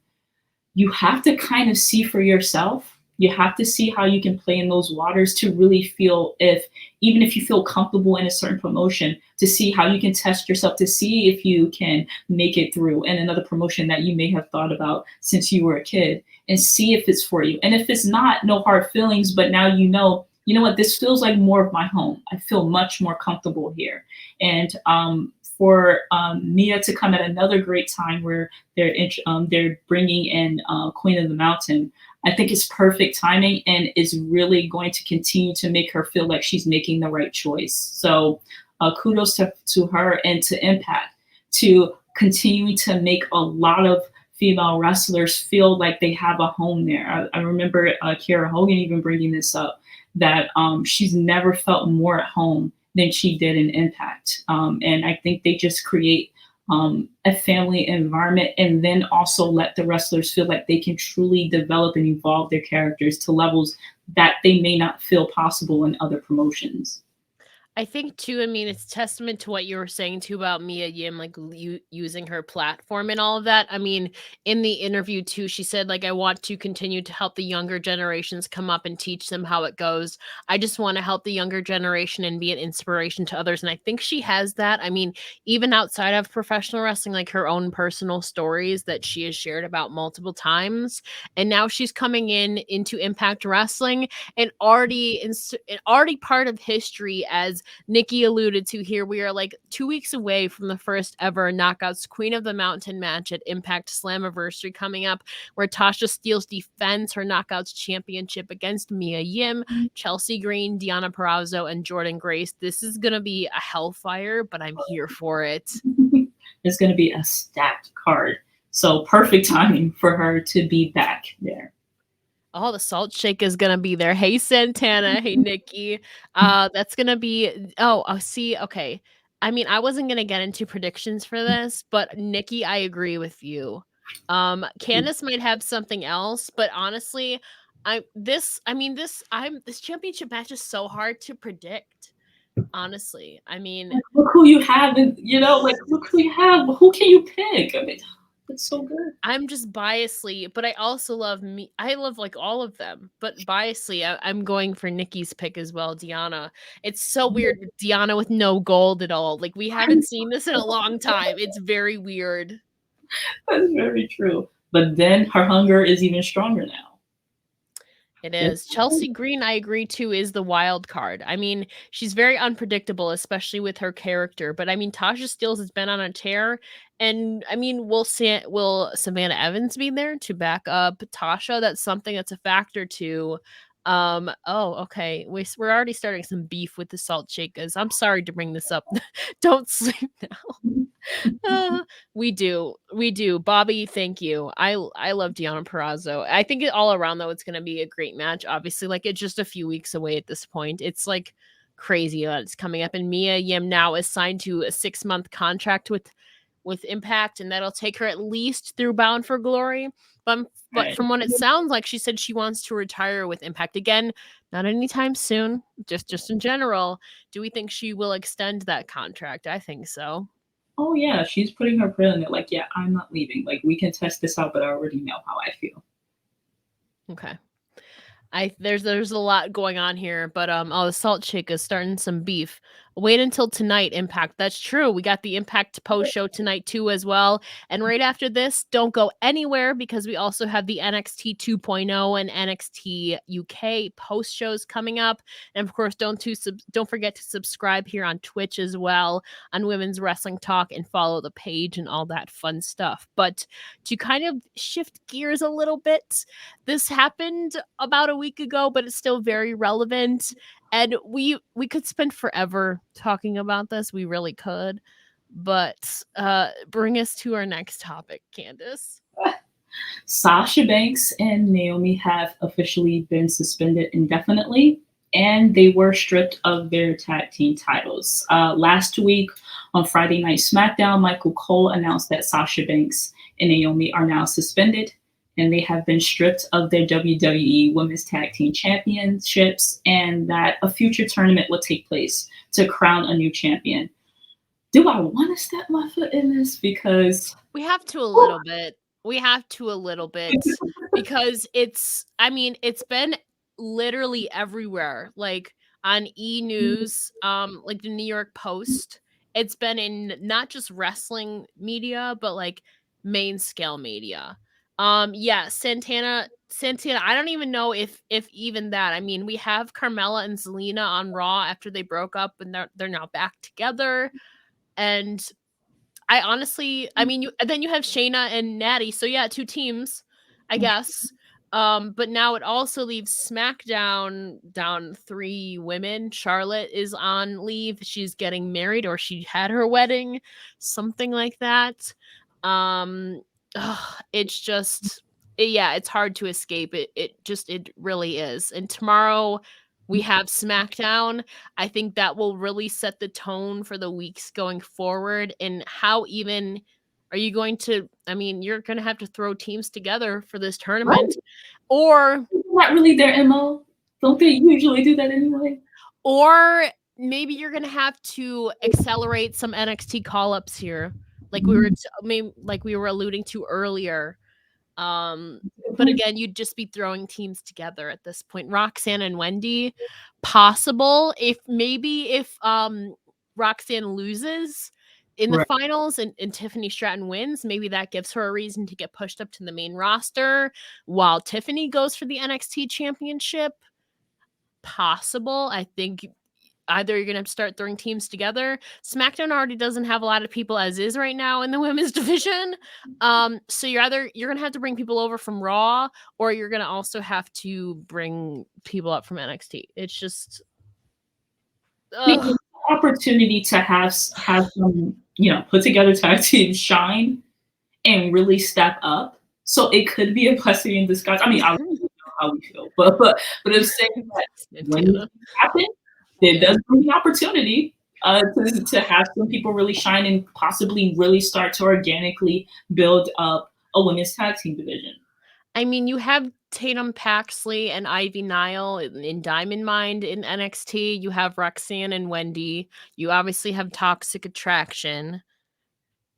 you have to kind of see for yourself. You have to see how you can play in those waters to really feel even if you feel comfortable in a certain promotion, to see how you can test yourself, to see if you can make it through in another promotion that you may have thought about since you were a kid, and see if it's for you. And if it's not, no hard feelings, but now you know what, this feels like more of my home. I feel much more comfortable here. And for Mia to come at another great time where they're bringing in Queen of the Mountain, I think it's perfect timing and is really going to continue to make her feel like she's making the right choice. So kudos to her and to Impact to continuing to make a lot of female wrestlers feel like they have a home there. I remember Kiera Hogan even bringing this up, that she's never felt more at home than she did in Impact. And I think they just create a family environment, and then also let the wrestlers feel like they can truly develop and evolve their characters to levels that they may not feel possible in other promotions. I think too, I mean, it's testament to what you were saying too about Mia Yim, like using her platform and all of that. I mean, in the interview too, she said, like, I want to continue to help the younger generations come up and teach them how it goes. I just want to help the younger generation and be an inspiration to others. And I think she has that. I mean, even outside of professional wrestling, like her own personal stories that she has shared about multiple times. And now she's coming into Impact Wrestling and already part of history. As Nikki alluded to here, we are like 2 weeks away from the first ever Knockouts Queen of the Mountain match at Impact Slammiversary coming up, where Tasha Steelz defends her Knockouts championship against Mia Yim, Chelsea Green, Deonna Purrazzo, and Jordynne Grace. This is going to be a hellfire, but I'm here for it. It's going to be a stacked card. So perfect timing for her to be back there. Oh, the salt shake is gonna be there. Hey, Santana. Hey, Nikki. That's gonna be. Oh, see. Okay. I mean, I wasn't gonna get into predictions for this, but Nikki, I agree with you. Candace might have something else, but honestly, this championship match is so hard to predict. Honestly, I mean, like, look who you have, and like look who you have. Who can you pick? I mean, it's so good. I'm just biasly, but I also love me. I love like all of them, but biasly, I'm going for Nikki's pick as well, Deanna. It's so weird, with Deanna with no gold at all. Like we haven't seen this in a long time. It's very weird. That's very true. But then her hunger is even stronger now. It is. Chelsea Green, I agree too, is the wild card. I mean, she's very unpredictable, especially with her character. But I mean, Tasha Steelz has been on a tear, and I mean, will Savannah Evans be there to back up Tasha? That's something that's a factor too. Oh, okay. We're already starting some beef with the Salt Shakers. I'm sorry to bring this up. Don't sleep now. We do. Bobby, thank you. I love Deonna Purrazzo. I think all around though, it's gonna be a great match. Obviously, like it's just a few weeks away at this point. It's like crazy that it's coming up. And Mia Yim now is signed to a 6-month contract with Impact, and that'll take her at least through Bound for Glory. But from what it sounds like, she said she wants to retire with Impact again. Not anytime soon. Just in general. Do we think she will extend that contract? I think so. Oh yeah, she's putting her foot in it. Like, yeah, I'm not leaving. Like, we can test this out, but I already know how I feel. Okay. There's a lot going on here, but the Salt Chick is starting some beef. Wait until tonight, Impact. That's true. We got the Impact post show tonight too as well. And right after this, don't go anywhere because we also have the NXT 2.0 and NXT UK post shows coming up. And of course, don't forget to subscribe here on Twitch as well on Women's Wrestling Talk and follow the page and all that fun stuff. But to kind of shift gears a little bit, this happened about a week ago, but it's still very relevant. And we could spend forever talking about this. We really could. But bring us to our next topic, Candace. Sasha Banks and Naomi have officially been suspended indefinitely, and they were stripped of their tag team titles. Last week on Friday Night SmackDown, Michael Cole announced that Sasha Banks and Naomi are now suspended, and they have been stripped of their WWE Women's Tag Team Championships, and that a future tournament will take place to crown a new champion. Do I want to step my foot in this? Because we have to a little bit. Because it's been literally everywhere, like on E! News, like the New York Post. It's been in not just wrestling media, but like main scale media. Yeah, Santana, I don't even know if even that. I mean, we have Carmella and Zelina on Raw after they broke up, and they're now back together. And I honestly, I mean, then you have Shayna and Natty. So yeah, 2 teams, I guess. But now it also leaves SmackDown down 3 women. Charlotte is on leave. She's getting married, or she had her wedding, something like that. It's just, it's hard to escape. It really is. And tomorrow we have SmackDown. I think that will really set the tone for the weeks going forward. And how even are you going to, I mean, you're going to have to throw teams together for this tournament, or not really their MO. Don't they usually do that anyway? Or maybe you're going to have to accelerate some NXT call-ups here. Like we were alluding to earlier. But again, you'd just be throwing teams together at this point. Roxanne and Wendy, possible if Roxanne loses in the finals and Tiffany Stratton wins, maybe that gives her a reason to get pushed up to the main roster while Tiffany goes for the NXT championship. Possible. I think either you're going to start throwing teams together. SmackDown already doesn't have a lot of people as is right now in the women's division. So you're going to have to bring people over from Raw, or you're going to also have to bring people up from NXT. It's just opportunity to have some, put together tag teams shine and really step up. So it could be a blessing in disguise. I mean, I don't know how we feel, but if saying that when it happens, it does bring the opportunity to have some people really shine and possibly really start to organically build up a women's tag team division. I mean, you have Tatum Paxley and Ivy Nile in Diamond Mine in NXT. You have Roxanne and Wendy. You obviously have Toxic Attraction.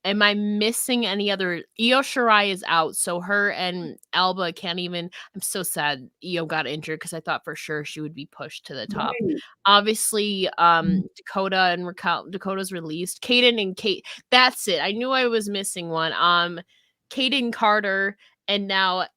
Am I missing any other? Io Shirai is out, so her and Alba can't even. I'm so sad Io got injured because I thought for sure she would be pushed to the top. Right. Obviously, Dakota and Raquel. Dakota's released. Kaden and Kate. That's it. I knew I was missing one. Kaden Carter and now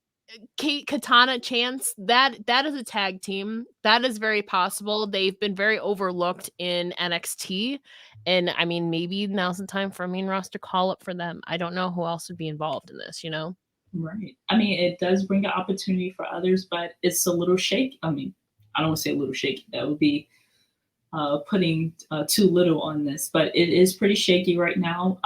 Kate Katana Chance, that is a tag team. That is very possible. They've been very overlooked in NXT. And I mean, maybe now's the time for a main roster call up for them. I don't know who else would be involved in this, you know? Right. I mean, it does bring an opportunity for others, but it's a little shaky. I mean, I don't want to say a little shaky. That would be putting too little on this, but it is pretty shaky right now.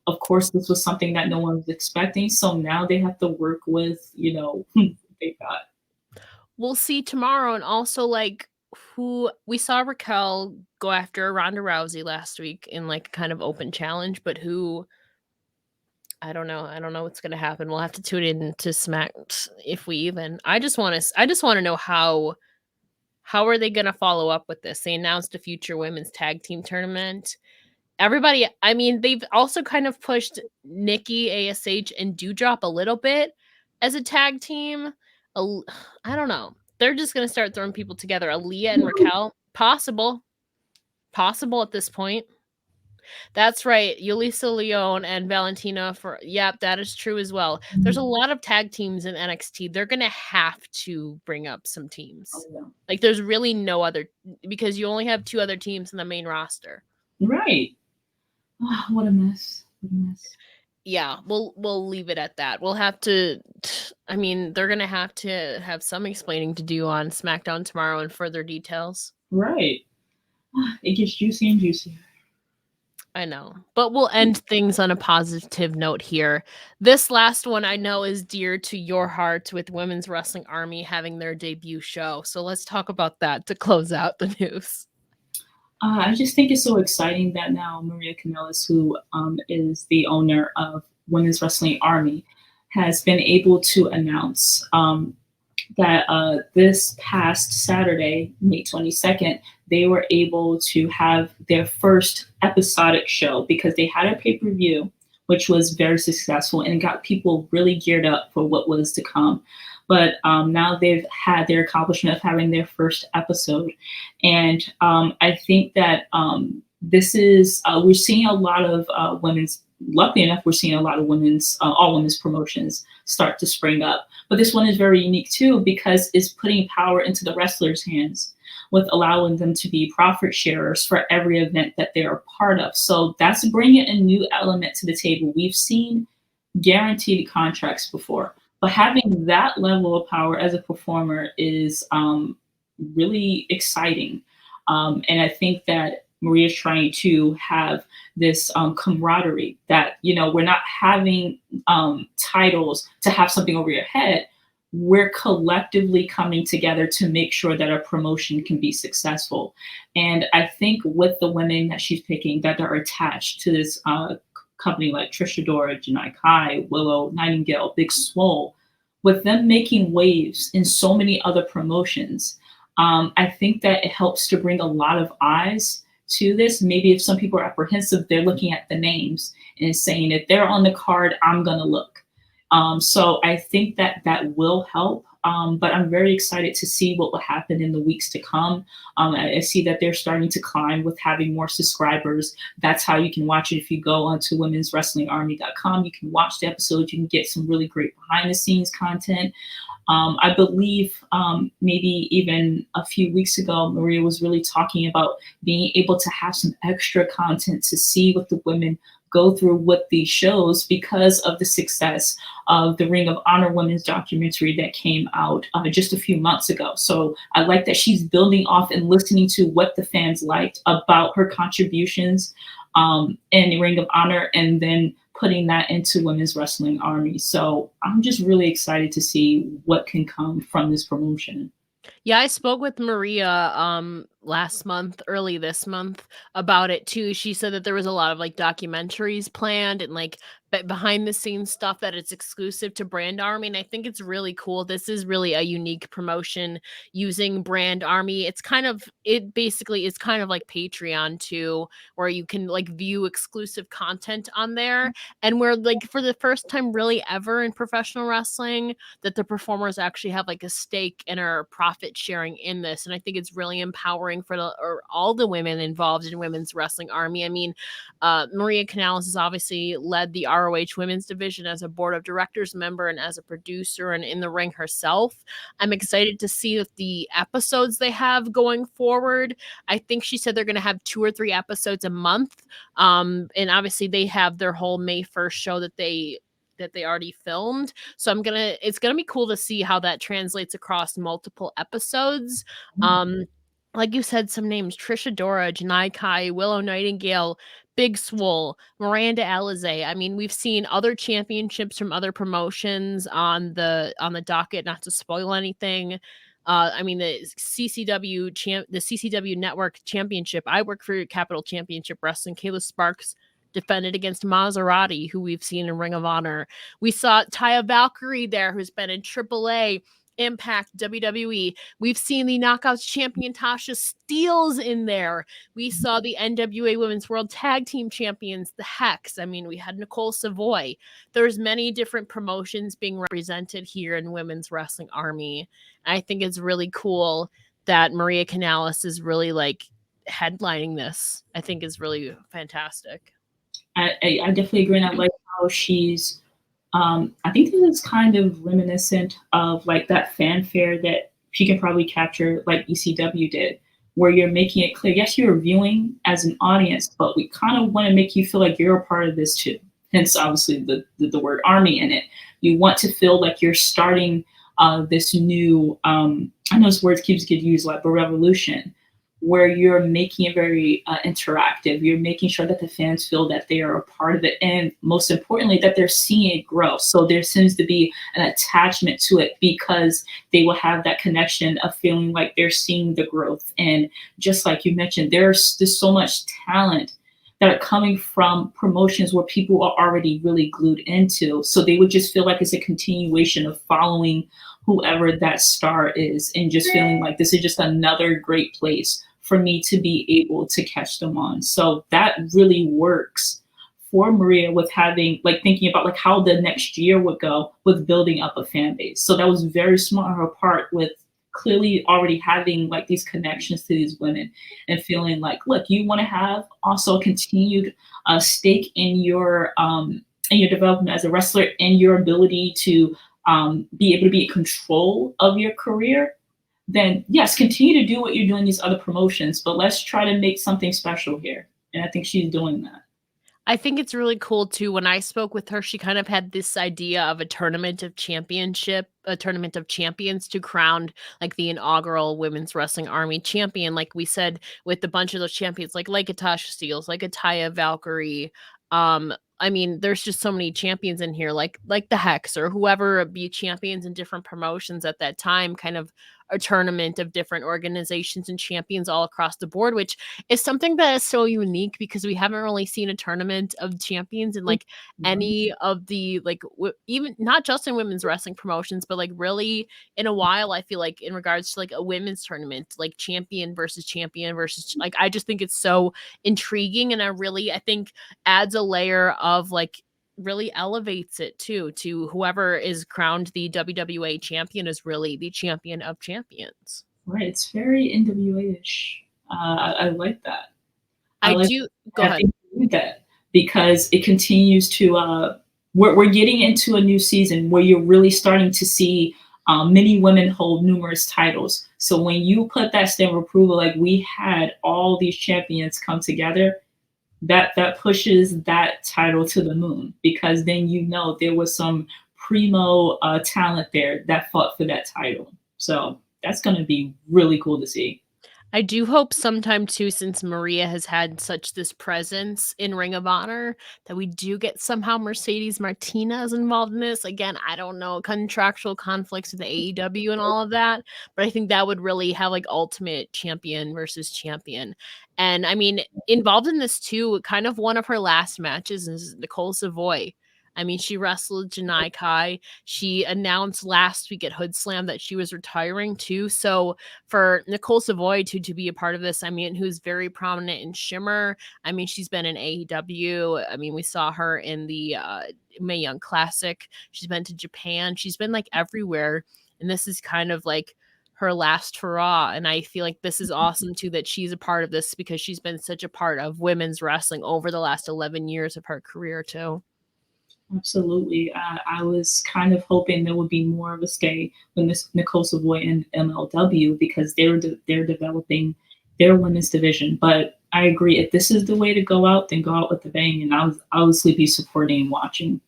Of course, this was something that no one was expecting. So now they have to work with, they got. We'll see tomorrow. And also, like, who we saw Raquel go after Ronda Rousey last week in like kind of open challenge, but who I don't know. I don't know what's gonna happen. We'll have to tune in to Smack if we even. I just want to know how are they gonna follow up with this? They announced a future women's tag team tournament. Everybody, I mean, they've also kind of pushed Nikki, ASH, and Dewdrop a little bit as a tag team. I don't know. They're just gonna start throwing people together. Aaliyah and Raquel, possible at this point. That's right. Yulisa Leone and Valentina yep, that is true as well. There's a lot of tag teams in NXT. They're going to have to bring up some teams. Oh, yeah. Like there's really no other because you only have 2 other teams in the main roster. Right. Oh, what a mess. What a mess. Yeah, we'll leave it at that. We'll have to I mean, they're going to have some explaining to do on SmackDown tomorrow in further details. Right. It gets juicy and juicier. I know, but we'll end things on a positive note here. This last one I know is dear to your heart with Women's Wrestling Army having their debut show. So let's talk about that to close out the news. I just think it's so exciting that now Maria Kanellis, who is the owner of Women's Wrestling Army, has been able to announce that this past Saturday, May 22nd, they were able to have their first episodic show because they had a pay-per-view, which was very successful and got people really geared up for what was to come. But now they've had their accomplishment of having their first episode. And I think that this is, we're seeing a lot of luckily enough, we're seeing a lot of all women's promotions start to spring up. But this one is very unique too, because it's putting power into the wrestlers' hands with allowing them to be profit sharers for every event that they're a part of. So that's bringing a new element to the table. We've seen guaranteed contracts before, but having that level of power as a performer is really exciting. And I think that Maria's trying to have this camaraderie that, we're not having titles to have something over your head. We're collectively coming together to make sure that our promotion can be successful. And I think with the women that she's picking that are attached to this company like Trish Adora, Janai Kai, Willow Nightingale, Big Swole, with them making waves in so many other promotions, I think that it helps to bring a lot of eyes to this. Maybe if some people are apprehensive, they're looking at the names and saying, if they're on the card, I'm going to look. So I think that will help. But I'm very excited to see what will happen in the weeks to come. I see that they're starting to climb with having more subscribers. That's how you can watch it. If you go onto womenswrestlingarmy.com, you can watch the episodes. You can get some really great behind the scenes content. I believe maybe even a few weeks ago, Maria was really talking about being able to have some extra content to see what the women go through with these shows because of the success of the Ring of Honor women's documentary that came out just a few months ago. So I like that she's building off and listening to what the fans liked about her contributions in the Ring of Honor and then putting that into Women's Wrestling Army. So I'm just really excited to see what can come from this promotion. Yeah, I spoke with Maria last month, early this month about it too. She said that there was a lot of like documentaries planned and like behind the scenes stuff that it's exclusive to Brand Army. And I think it's really cool. This is really a unique promotion using Brand Army. It basically is kind of like Patreon too, where you can like view exclusive content on there. And where like for the first time really ever in professional wrestling, that the performers actually have like a stake and are profit sharing in this. And I think it's really empowering for all the women involved in Women's Wrestling Army. I mean, Maria Canales has obviously led the ROH women's division as a board of directors member and as a producer and in the ring herself. I'm excited to see the episodes they have going forward. I think she said they're going to have 2 or 3 episodes a month. And obviously they have their whole May 1st show that they already filmed. So it's gonna be cool to see how that translates across multiple episodes. Like you said, some names: Trisha Dora, Janai Kai, Willow Nightingale, Big Swole, Miranda Alizé. I mean, we've seen other championships from other promotions on the docket, not to spoil anything. I mean, the CCW Network Championship. I work for Capital Championship Wrestling. Kayla Sparks defended against Maserati, who we've seen in Ring of Honor. We saw Taya Valkyrie there, who's been in AAA, Impact, WWE. We've seen the Knockouts champion Tasha Steelz in there. We saw the NWA Women's World Tag Team Champions, the Hex. I mean, we had Nicole Savoy. There's many different promotions being represented here in Women's Wrestling Army. I think it's really cool that Maria Canales is really like headlining this. I think is really fantastic. I definitely agree, and I like how she's. I think this is kind of reminiscent of like that fanfare that she can probably capture, like ECW did, where you're making it clear, yes, you're viewing as an audience, but we kind of want to make you feel like you're a part of this too. Hence, obviously, the word army in it. You want to feel like you're starting this new. I know this word keeps getting used, like a revolution, where you're making it very interactive. You're making sure that the fans feel that they are a part of it. And most importantly, that they're seeing it grow. So there seems to be an attachment to it because they will have that connection of feeling like they're seeing the growth. And just like you mentioned, there's so much talent that are coming from promotions where people are already really glued into. So they would just feel like it's a continuation of following whoever that star is and just feeling like this is just another great place for me to be able to catch them on. So that really works for Maria with having, like, thinking about like how the next year would go with building up a fan base. So that was very smart on her part with clearly already having like these connections to these women and feeling like, look, you want to have also a continued stake in your development as a wrestler and your ability to be able to be in control of your career, then yes, continue to do what you're doing in these other promotions, but let's try to make something special here. And I think she's doing that. I think it's really cool too. When I spoke with her, she kind of had this idea of a tournament of champions to crown like the inaugural Women's Wrestling Army champion. Like we said, with a bunch of those champions, like a Tasha Steelz, like a Taya Valkyrie. I mean, there's just so many champions in here, like the Hex or whoever be champions in different promotions at that time, kind of a tournament of different organizations and champions all across the board, which is something that is so unique because we haven't really seen a tournament of champions in like any of the like even not just in women's wrestling promotions, but like really in a while. I feel like in regards to like a women's tournament, like champion versus like, I just think it's so intriguing, and I think adds a layer of like really elevates it too to whoever is crowned the WWA champion is really the champion of champions. Right. It's very NWA-ish. I like that. Go ahead. That because it continues to we're getting into a new season where you're really starting to see many women hold numerous titles. So when you put that stamp of approval, like we had all these champions come together, that pushes that title to the moon, because then there was some primo talent there that fought for that title. So that's going to be really cool to see. I do hope sometime too, since Maria has had such this presence in Ring of Honor, that we do get somehow Mercedes Martinez involved in this. Again, I don't know, contractual conflicts with the AEW and all of that, but I think that would really have like ultimate champion versus champion. And I mean, involved in this too, kind of one of her last matches is Nicole Savoy. I mean, she wrestled Janai Kai. She announced last week at Hood Slam that she was retiring too. So for Nicole Savoy to be a part of this, I mean, who's very prominent in Shimmer. I mean, she's been in AEW. I mean, we saw her in the Mae Young Classic. She's been to Japan. She's been like everywhere. And this is kind of like her last hurrah. And I feel like this is awesome too, that she's a part of this because she's been such a part of women's wrestling over the last 11 years of her career too. Absolutely. I was kind of hoping there would be more of a stay with Miss Nicole Savoy and MLW because they're developing their women's division. But I agree, if this is the way to go out, then go out with the bang. And I'll obviously be supporting and watching.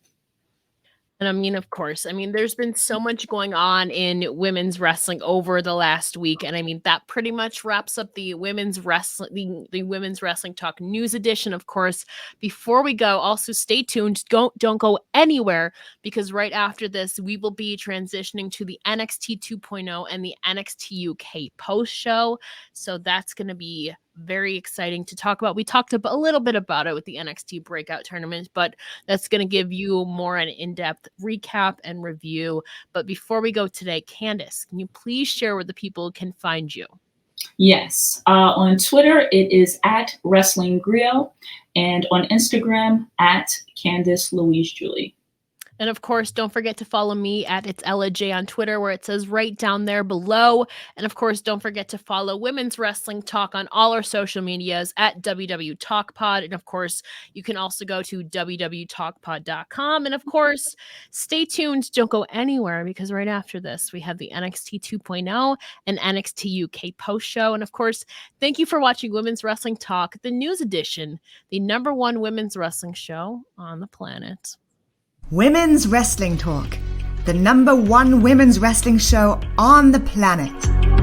And I mean, of course, I mean, there's been so much going on in women's wrestling over the last week. And I mean, that pretty much wraps up the women's wrestling, the women's wrestling talk news edition. Of course, before we go, also stay tuned. Don't go anywhere because right after this, we will be transitioning to the NXT 2.0 and the NXT UK post show. So that's going to be very exciting to talk about. We talked a little bit about it with the NXT Breakout tournament, but that's going to give you more an in-depth recap and review. But before we go today, Candace, can you please share where the people can find you? Yes. On Twitter, it is at Wrestling Griot, and on Instagram, at Candace Louise Julie. And of course, don't forget to follow me at It's Ella J on Twitter, where it says right down there below. And of course, don't forget to follow Women's Wrestling Talk on all our social medias at WW Talk Pod. And of course, you can also go to www.talkpod.com. And of course, stay tuned. Don't go anywhere because right after this, we have the NXT 2.0 and NXT UK post show. And of course, thank you for watching Women's Wrestling Talk, the news edition, the #1 women's wrestling show on the planet. Women's Wrestling Talk, the #1 women's wrestling show on the planet.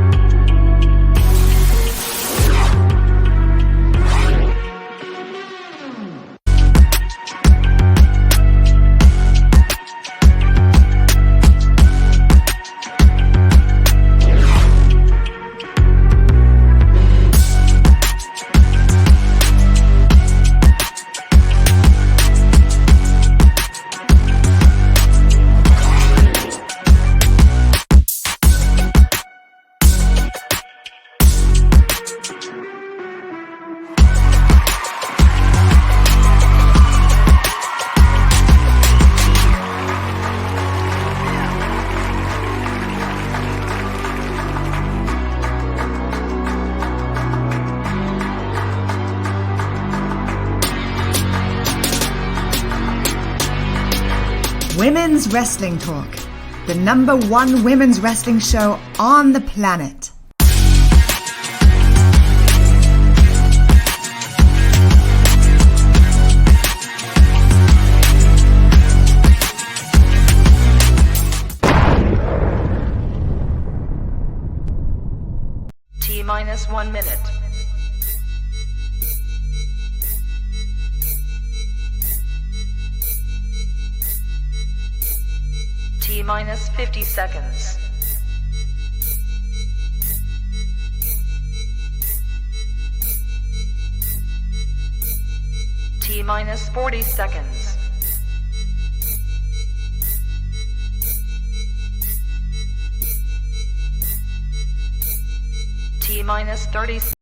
Women's Wrestling Talk, the #1 women's wrestling show on the planet. T-1 minute. T-50 seconds. T-40 seconds. T-30 seconds.